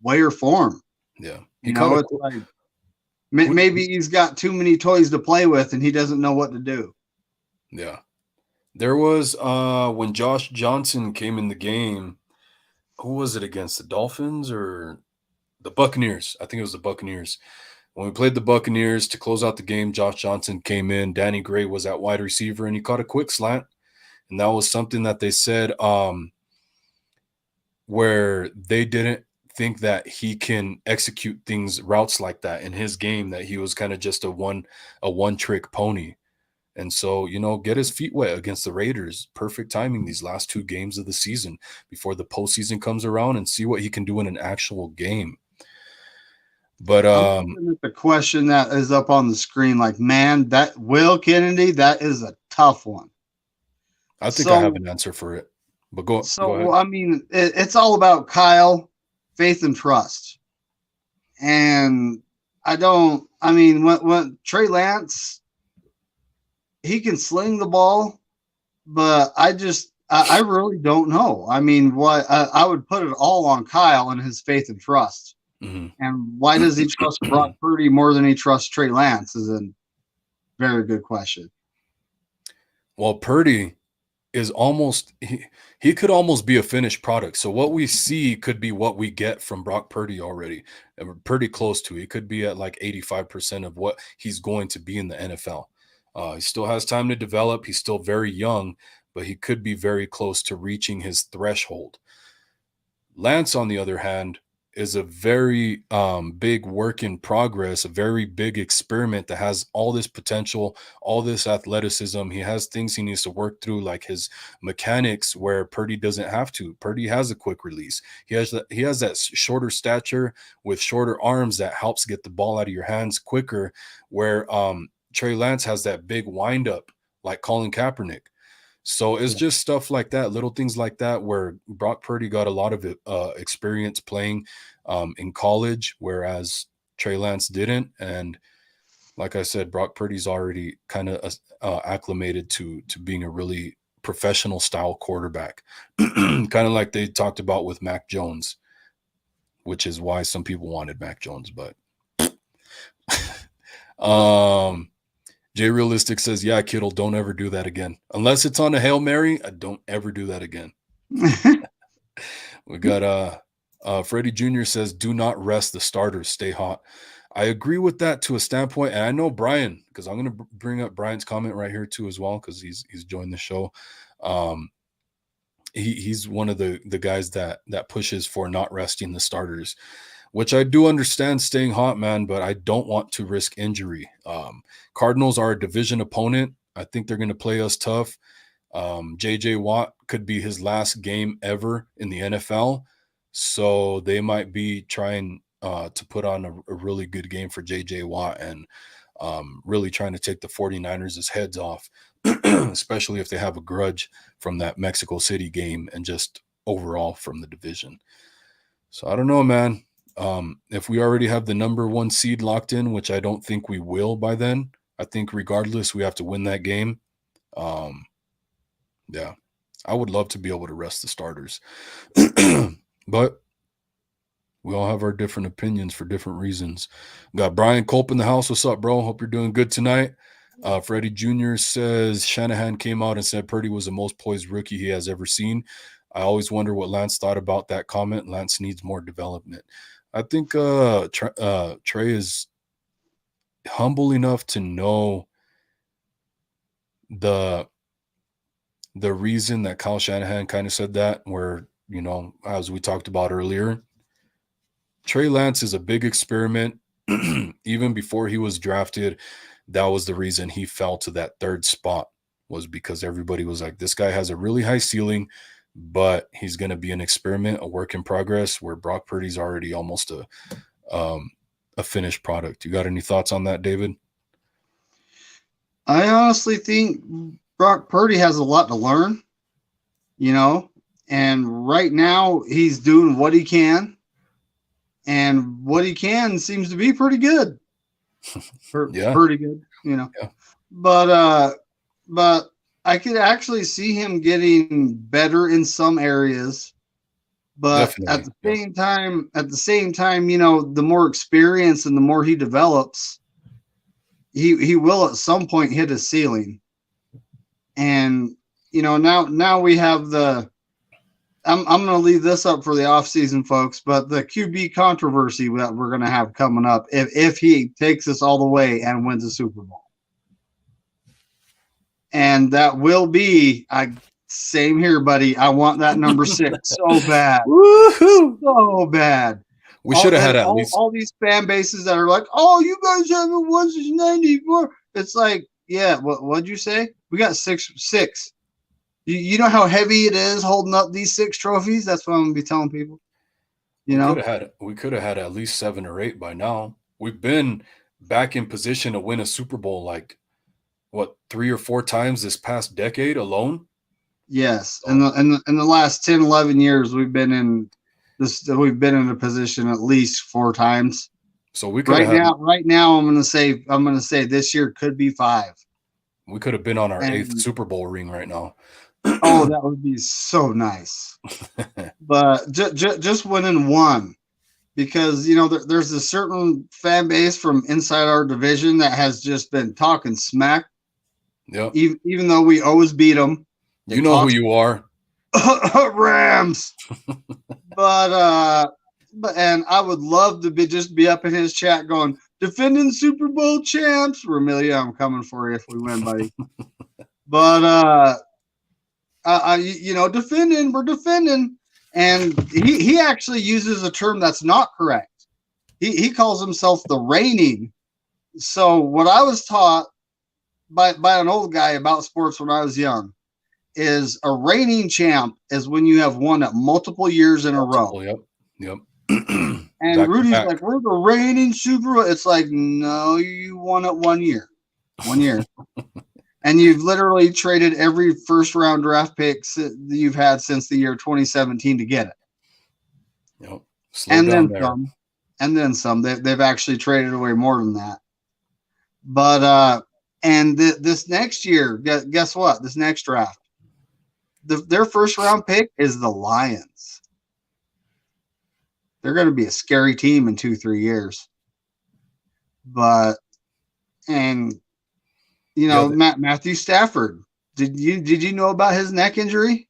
way or form. Yeah. It's like maybe he's got too many toys to play with and he doesn't know what to do. Yeah. There was when Josh Johnson came in the game, who was it against? The Dolphins or the Buccaneers? I think it was the Buccaneers. When we played the Buccaneers to close out the game, Josh Johnson came in. Danny Gray was at wide receiver, and he caught a quick slant. And that was something that they said where they didn't think that he can execute routes like that in his game, that he was kind of just a one-trick pony. And so, get his feet wet against the Raiders. Perfect timing these last two games of the season before the postseason comes around, and see what he can do in an actual game. But the question that is up on the screen, like, man, that Will Kennedy, that is a tough one. I think I have an answer for it. But go ahead. I mean, it's all about Kyle, faith and trust. And when Trey Lance, he can sling the ball, but I really don't know. I mean, what I would put it all on Kyle and his faith and trust. Mhm. And why does he trust Brock Purdy more than he trusts Trey Lance? Is a very good question. Well, Purdy is almost he could almost be a finished product. So what we see could be what we get from Brock Purdy already. And we're pretty close to it. He could be at like 85% of what he's going to be in the NFL. He still has time to develop. He's still very young, but he could be very close to reaching his threshold. Lance, on the other hand, is a very big work in progress, a very big experiment that has all this potential, all this athleticism. He has things he needs to work through, like his mechanics, where Purdy doesn't have to. Purdy has a quick release. He has that shorter stature with shorter arms that helps get the ball out of your hands quicker. Where Trey Lance has that big windup, like Colin Kaepernick. So it's Yeah. just stuff like that, little things like that, where Brock Purdy got a lot of experience playing in college, whereas Trey Lance didn't. And like I said, Brock Purdy's already kind of acclimated to being a really professional style quarterback, kind of like they talked about with Mac Jones, which is why some people wanted Mac Jones. But um, Jay Realistic says, "Yeah, Kittle, don't ever do that again. Unless it's on a Hail Mary, don't ever do that again." We got Freddie Jr. says, "Do not rest the starters. Stay hot." I agree with that to a standpoint, and I know Brian, because I'm going to bring up Brian's comment right here too as well, because he's joined the show. Um, he's one of the guys that pushes for not resting the starters, which I do understand staying hot, man, but I don't want to risk injury. Cardinals are a division opponent. I think they're going to play us tough. JJ Watt could be his last game ever in the NFL. So they might be trying to put on a really good game for JJ Watt and really trying to take the 49ers' heads off, especially if they have a grudge from that Mexico City game and just overall from the division. So I don't know, man. If we already have the number one seed locked in, which I don't think we will by then, I think regardless, we have to win that game. Um, yeah, I would love to be able to rest the starters, but we all have our different opinions for different reasons. Got Brian Culp in the house. What's up, bro? Hope you're doing good tonight. Freddie Jr. says Shanahan came out and said Purdy was the most poised rookie he has ever seen. I always wonder what Lance thought about that comment. Lance needs more development. I think Trey is humble enough to know the reason that Kyle Shanahan kind of said that, where, as we talked about earlier, Trey Lance is a big experiment. Even before he was drafted, that was the reason he fell to that third spot, was because everybody was like, this guy has a really high ceiling, but he's going to be an experiment, a work in progress, where Brock Purdy's already almost a finished product. You got any thoughts on that, David? I honestly think Brock Purdy has a lot to learn, you know, and right now he's doing what he can, and what he can seems to be pretty good. Yeah. Pretty good, you know. Yeah. But I could actually see him getting better in some areas. But Definitely. at the same time, you know, the more experience and the more he develops, he will at some point hit a ceiling. And you know, now we have the I'm going to leave this up for the offseason, folks, but the QB controversy that we're going to have coming up if he takes us all the way and wins a Super Bowl. And that will be, same here, buddy. I want that number 6 so bad. Woohoo! So bad. We should have had at least all these fan bases that are like, oh, you guys haven't won since 94. It's like, yeah, what'd you say? We got six. You know how heavy it is holding up these 6 trophies? That's what I'm gonna be telling people. You know, we could have had at least 7 or 8 by now. We've been back in position to win a Super Bowl like what 3 or 4 times this past decade alone. yes. In the last 10, 11 years, we've been in a position at least 4 times. So we could have right now I'm gonna say this year could be 5. We could have been on our 8th And Super Bowl ring right now. oh, that would be so nice. But just winning one, because there's a certain fan base from inside our division that has just been talking smack, Yep. even though we always beat them. They You know who talk you are. Rams, but and I would love to be up in his chat going defending Super Bowl champs. Ramilia, I'm coming for you if we win, buddy. But defending, we're defending, and he actually uses a term that's not correct. He calls himself the reigning. So what I was taught by an old guy about sports when I was young is a reigning champ is when you have won it multiple years in a row. Multiple, yep. And Back to Rudy's back. like, we're the reigning Super Bowl. It's like, no, you won it 1 year. 1 year. And you've literally traded every first round draft pick that you've had since the year 2017 to get it. Yep. Slow And down then there. some. And then some. They've actually traded away more than that. But this next year, guess what? This next draft, their first round pick is the Lions. They're going to be a scary team in 2-3 years. Matthew Stafford. Did you know about his neck injury?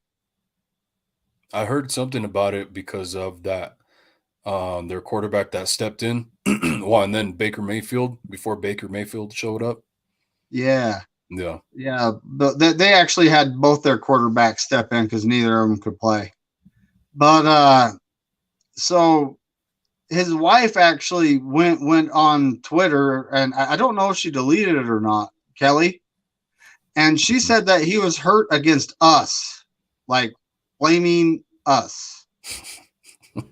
I heard something about it because of that. Their quarterback that stepped in. Well, and then Baker Mayfield before Baker Mayfield showed up. Yeah. Yeah. Yeah. But they actually had both their quarterbacks step in because neither of them could play. But so his wife actually went on Twitter, and I don't know if she deleted it or not, Kelly. And she said that he was hurt against us, like blaming us.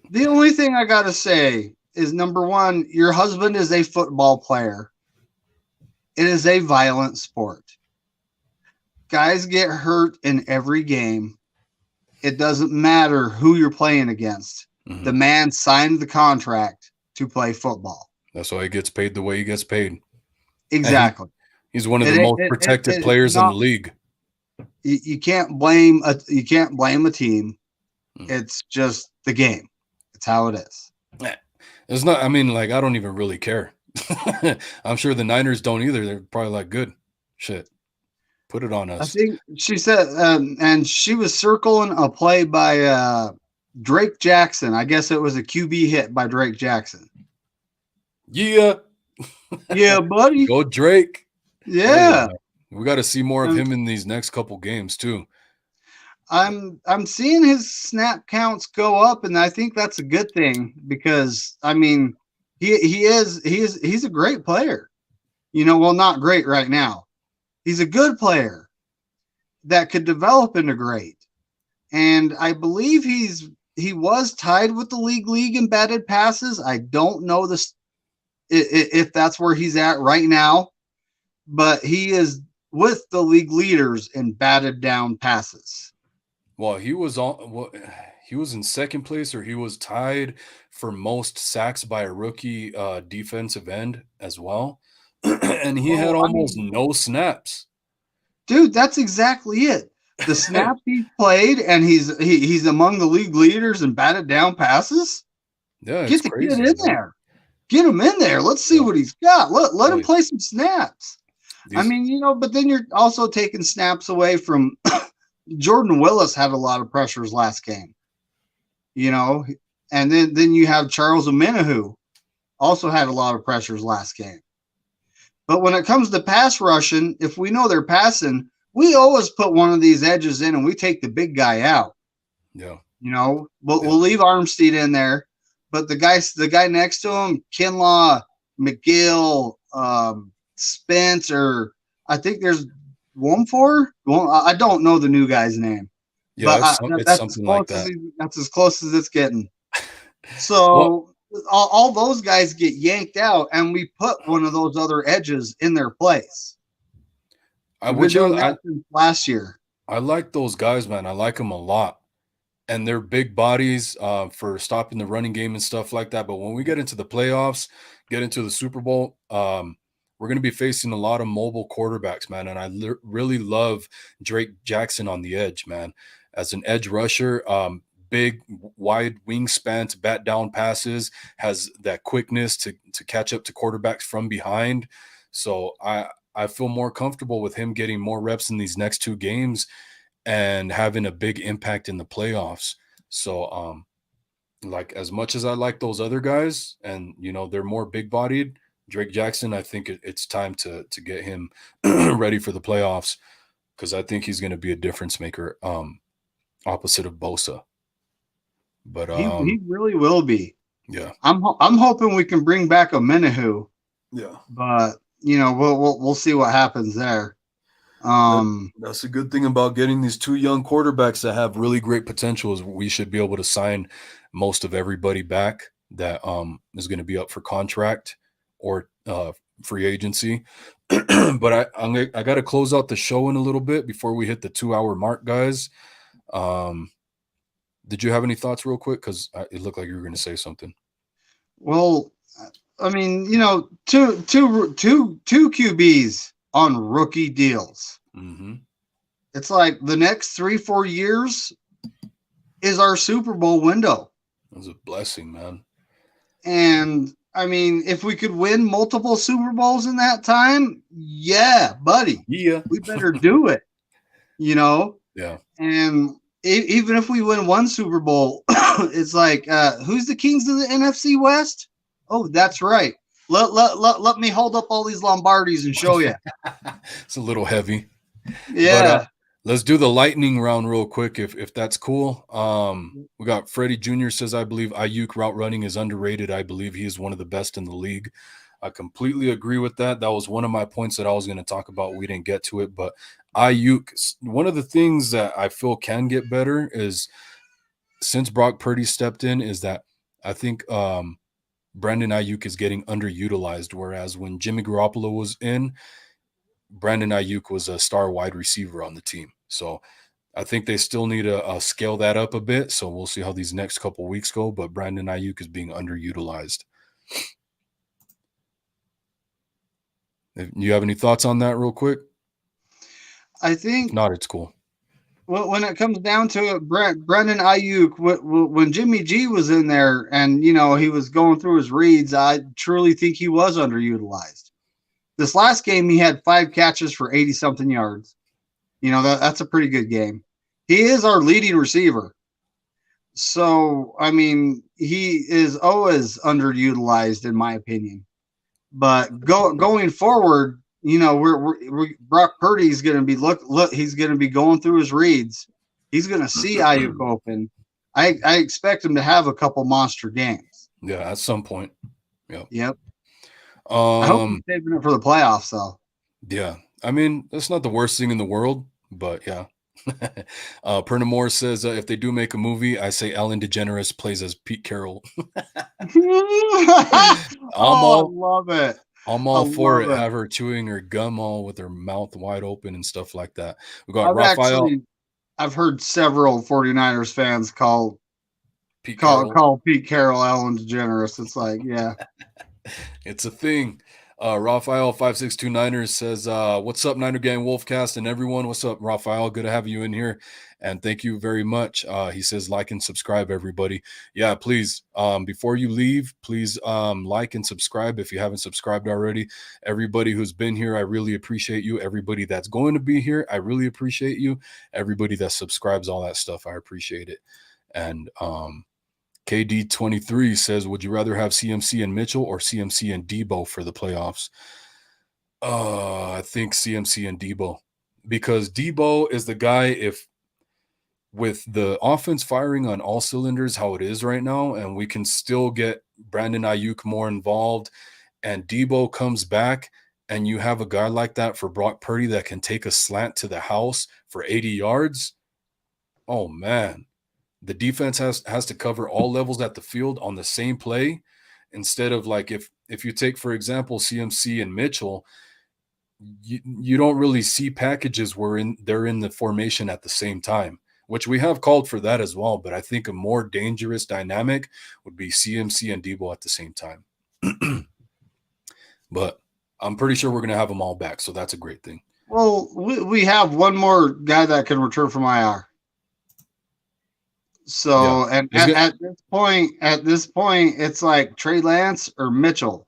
The only thing I got to say is, number one, your husband is a football player. It is a violent sport. Guys get hurt in every game. It doesn't matter who you're playing against. Mm-hmm. The man signed the contract to play football. That's why he gets paid the way he gets paid. Exactly. He's one of the most protected players in the league. You can't blame a team. It's just the game. It's how it is. It's not. I mean, like, I don't even really care. I'm sure the Niners don't either. They're probably like, good shit. Put it on us. I think she said, and she was circling a play by Drake Jackson. I guess it was a QB hit by Drake Jackson. Yeah. Yeah, buddy. Go Drake. Yeah. We got to see more of him in these next couple games too. I'm seeing his snap counts go up, and I think that's a good thing because I mean he's a great player. Well, not great right now. He's a good player that could develop into great. And I believe he was tied with the league in batted passes. I don't know if that's where he's at right now, but he is with the league leaders in batted down passes. Well, he was in second place, or he was tied for most sacks by a rookie defensive end as well. And he had almost no snaps. Dude, that's exactly it. The snaps he played, and he's among the league leaders in batted down passes. Yeah, get the kid in there. Get him in there. Let's see what he's got. Let him play some snaps. I mean, but then you're also taking snaps away from Jordan Willis. Had a lot of pressures last game. And then you have Charles Omenihu, also had a lot of pressures last game. But when it comes to pass rushing, if we know they're passing, we always put one of these edges in and we take the big guy out. Yeah. We'll leave Armstead in there, but the guy next to him, Kinlaw, McGill, Spencer, I think there's I don't know the new guy's name. Yeah, but it's something like that. That's as close as it's getting. So all those guys get yanked out, and we put one of those other edges in their place. We've been doing that since last year. I like those guys, man. I like them a lot. And they're big bodies for stopping the running game and stuff like that. But when we get into the playoffs, get into the Super Bowl, we're going to be facing a lot of mobile quarterbacks, man. And I really love Drake Jackson on the edge, man, as an edge rusher. Big, wide wingspan to bat down passes, has that quickness to catch up to quarterbacks from behind. So I feel more comfortable with him getting more reps in these next two games and having a big impact in the playoffs. So like as much as I like those other guys, and they're more big bodied, Drake Jackson, I think it's time to get him ready for the playoffs, because I think he's going to be a difference maker, opposite of Bosa. But He really will be. yeah, I'm hoping we can bring back a Minahu, yeah. but we'll see what happens there. That's a good thing about getting these two young quarterbacks that have really great potential, is we should be able to sign most of everybody back that is going to be up for contract or free agency. But I got to close out the show in a little bit before we hit the 2 hour mark, guys. Did you have any thoughts real quick? Because it looked like you were going to say something. Well, I mean, two QBs on rookie deals. Mm-hmm. It's like the next 3-4 years is our Super Bowl window. It was a blessing, man. And I mean, if we could win multiple Super Bowls in that time, yeah, buddy, Yeah, we better do it. Yeah. And even if we win one Super Bowl, it's like, who's the kings of the NFC West? Oh, that's right. Let me hold up all these Lombardis and show you. It's a little heavy. Yeah. But let's do the lightning round real quick, if that's cool. We got Freddie Jr. says, I believe Ayuk route running is underrated. I believe he is one of the best in the league. I completely agree with that. That was one of my points that I was going to talk about. We didn't get to it, but Ayuk, one of the things that I feel can get better is, since Brock Purdy stepped in, is that I think Brandon Ayuk is getting underutilized, whereas when Jimmy Garoppolo was in, Brandon Ayuk was a star wide receiver on the team. So I think they still need to scale that up a bit. So we'll see how these next couple weeks go. But Brandon Ayuk is being underutilized. You have any thoughts on that real quick? I think If not, it's cool. when it comes down to it, Brendan Ayuk, when Jimmy G was in there and he was going through his reads, I truly think he was underutilized. This last game, he had 5 catches for 80-something yards. That's a pretty good game. He is our leading receiver. So, I mean, he is always underutilized, in my opinion. But going forward, Brock Purdy's going to be look. He's going to be going through his reads. He's going to see Ayuk open. I expect him to have a couple monster games. Yeah, at some point. Yep. I hope he's saving it for the playoffs, though. Yeah, I mean, that's not the worst thing in the world, but yeah. Pernamore says, if they do make a movie, I say Ellen DeGeneres plays as Pete Carroll. I love it. I'm all for it. Have her chewing her gum all with her mouth wide open and stuff like that. We got Raphael. I've heard several 49ers fans call Pete Carroll Ellen DeGeneres. It's like, yeah. It's a thing. Raphael 5629ers says, what's up, Niner Gang Wolfcast and everyone? What's up, Raphael? Good to have you in here. And thank you very much. He says, like and subscribe, everybody. Yeah, please, before you leave, please like and subscribe if you haven't subscribed already. Everybody who's been here, I really appreciate you. Everybody that's going to be here, I really appreciate you. Everybody that subscribes, all that stuff, I appreciate it. And KD23 says, would you rather have CMC and Mitchell or CMC and Debo for the playoffs? I think CMC and Debo, because Debo is the guy, if with the offense firing on all cylinders, how it is right now, and we can still get Brandon Ayuk more involved, and Debo comes back, and you have a guy like that for Brock Purdy that can take a slant to the house for 80 yards. Oh, man. The defense has to cover all levels at the field on the same play, instead of like if you take, for example, CMC and Mitchell, you don't really see packages where they're in the formation at the same time, which we have called for that as well. But I think a more dangerous dynamic would be CMC and Debo at the same time. But I'm pretty sure we're gonna have them all back, so that's a great thing. Well, we have one more guy that can return from IR. Yeah, So, and it's good. at this point, it's like Trey Lance or Mitchell.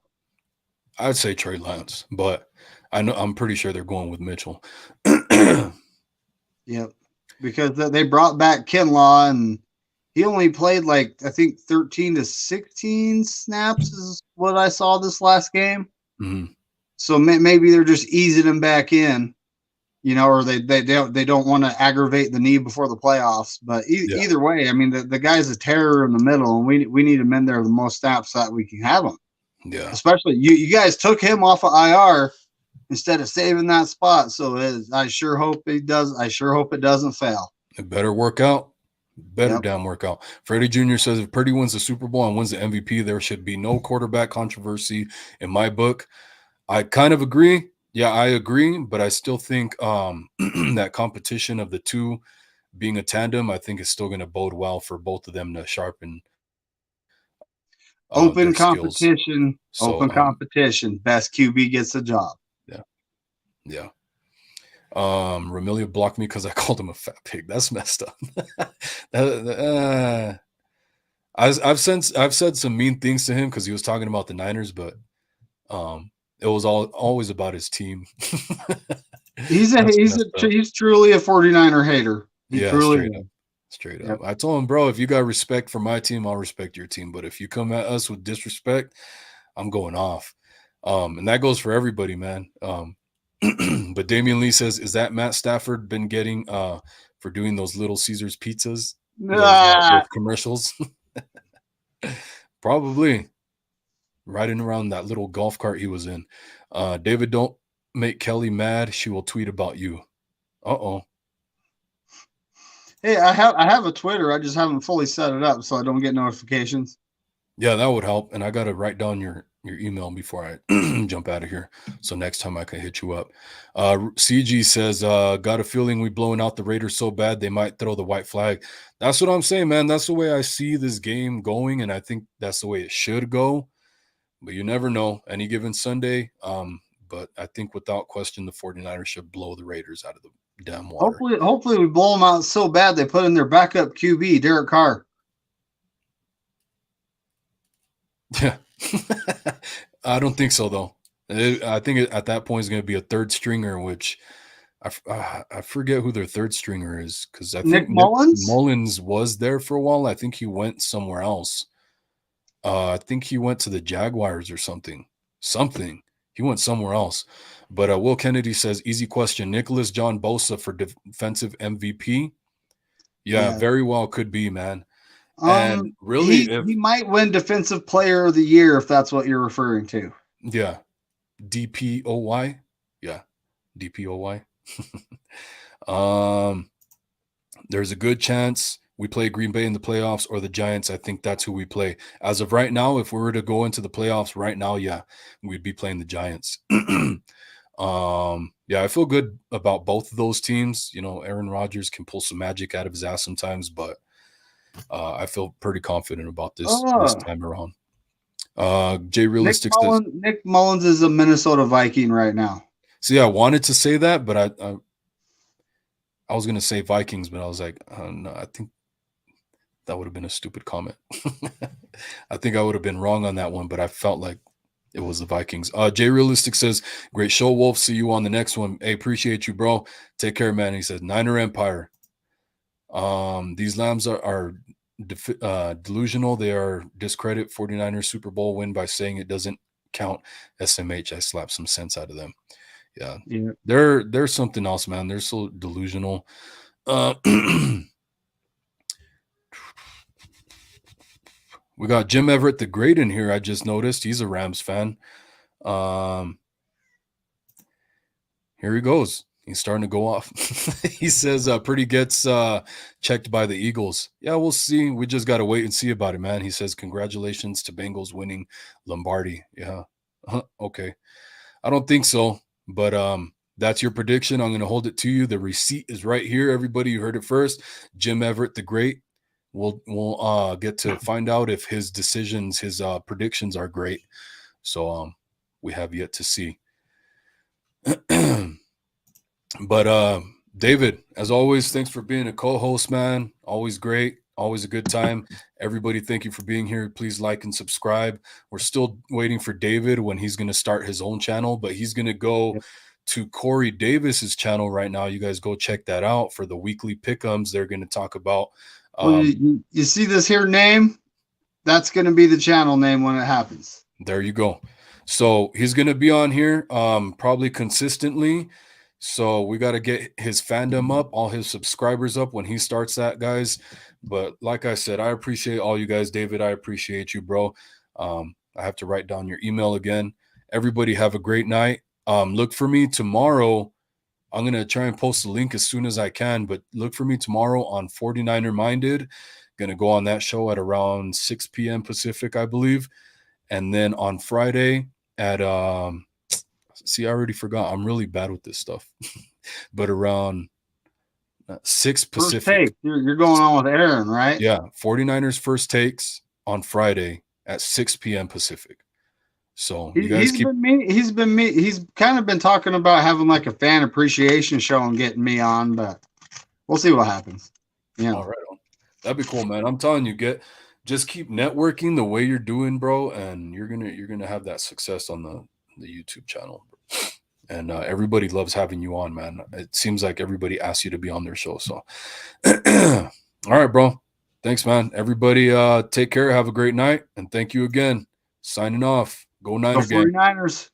I'd say Trey Lance, but I'm pretty sure they're going with Mitchell. Yep, because they brought back Kinlaw, and he only played like I think 13 to 16 snaps is what I saw this last game. Mhm. So maybe they're just easing him back in, or they don't want to aggravate the knee before the playoffs. But Yeah, either way, I mean the guy's a terror in the middle, and we need him in there the most snaps that we can have him. yeah. Especially you guys took him off of IR instead of saving that spot. So I sure hope he does. I sure hope it doesn't fail. It better work out. Better Yep. damn work out. Freddie Jr. says if Purdy wins the Super Bowl and wins the MVP, there should be no quarterback controversy in my book. I kind of agree. Yeah, I agree, but I still think that competition of the two being a tandem, I think is still going to bode well for both of them to sharpen their Open skills. competition. So, Open competition. Best QB gets the job. yeah, yeah. Ramilia blocked me because I called him a fat pig. That's messed up. I've said some mean things to him because he was talking about the Niners, but it was always about his team. That's messed up. He's truly a 49er hater. He Yeah, truly is. straight up. Yep. I told him, bro, if you got respect for my team, I'll respect your team. But if you come at us with disrespect, I'm going off. And that goes for everybody, man. But Damian Lee says, is that Matt Stafford been getting for doing those Little Caesars pizzas, those commercials? Probably riding around that little golf cart he was in. David, don't make Kelly mad. She will tweet about you. Uh-oh. Hey, I have a Twitter. I just haven't fully set it up so I don't get notifications. Yeah, that would help. And I got to write down your email before I jump out of here. So next time I can hit you up. CG says, got a feeling we blowing out the Raiders so bad they might throw the white flag. That's what I'm saying, man. That's the way I see this game going. And I think that's the way it should go. But you never know any given Sunday. But I think without question, the 49ers should blow the Raiders out of the damn water. Hopefully we blow them out so bad they put in their backup QB, Derek Carr. Yeah. I don't think so, though. I think at that point it's going to be a third stringer, which I forget who their third stringer is because I think Nick Mullins? Mullins was there for a while. I think he went somewhere else. I think he went to the Jaguars or something. He went somewhere else. But Will Kennedy says, easy question. Nicholas John Bosa for defensive MVP? Yeah, very well could be, man. And really, he might win Defensive Player of the Year if that's what you're referring to. Yeah, DPOY. Yeah, DPOY. There's a good chance we play Green Bay in the playoffs or the Giants. I think that's who we play. As of right now, if we were to go into the playoffs right now, yeah, we'd be playing the Giants. Yeah, I feel good about both of those teams. Aaron Rodgers can pull some magic out of his ass sometimes, but I feel pretty confident about this time around. Jay Realistic says, Nick Mullins is a Minnesota Viking right now. See, I wanted to say that, but I was going to say Vikings, but I was like, no, I think that would have been a stupid comment. I think I would have been wrong on that one, but I felt like it was the Vikings. Jay Realistic says, great show, Wolf. See you on the next one. Hey, appreciate you, bro. Take care, man. He says, Niner Empire. These lambs are delusional. They are discredit 49ers Super Bowl win by saying it doesn't count. SMH, I slapped some sense out of them. Yeah. They're something else, man. They're so delusional. We got Jim Everett the Great in here. I just noticed he's a Rams fan. Here he goes. He's starting to go off. He says Purdy gets checked by the Eagles. Yeah, we'll see. We just got to wait and see about it, man. He says, congratulations to Bengals winning Lombardi. Yeah. Okay. I don't think so, but that's your prediction. I'm going to hold it to you. The receipt is right here. Everybody, you heard it first. Jim Everett the Great. We'll get to find out if his decisions, his predictions are great. So we have yet to see. But David, as always, thanks for being a co-host, man. Always great, always a good time. Everybody, thank you for being here. Please like and subscribe. We're still waiting for David when he's going to start his own channel, but he's going to go Yep. to Corey Davis's channel right now. You guys go check that out for the weekly pickums. They're going to talk about Well, you see this here name? That's going to be the channel name when it happens. there you go. So he's going to be on here probably consistently. So we got to get his fandom up, all his subscribers up when he starts that, guys. But like I said, I appreciate all you guys. David, I appreciate you, bro. I have to write down your email again. Everybody have a great night. Look for me tomorrow. I'm going to try and post the link as soon as I can, but look for me tomorrow on 49er Minded. Going to go on that show at around 6 p.m. Pacific, I believe. And then on Friday at see, I already forgot. I'm really bad with this stuff. But around 6 First Pacific. take. You're going on with Aaron, right? Yeah, 49ers first takes on Friday at 6 p.m. Pacific. So you guys keep He's kind of been talking about having like a fan appreciation show and getting me on, but we'll see what happens. Yeah. all right on. That'd be cool, man. I'm telling you, just keep networking the way you're doing, bro, and you're gonna have that success on the YouTube channel. And everybody loves having you on, man. It seems like everybody asks you to be on their show. So, all right, bro. Thanks, man. Everybody, take care. Have a great night, and thank you again. Signing off. Go Go Niner gang. 49ers.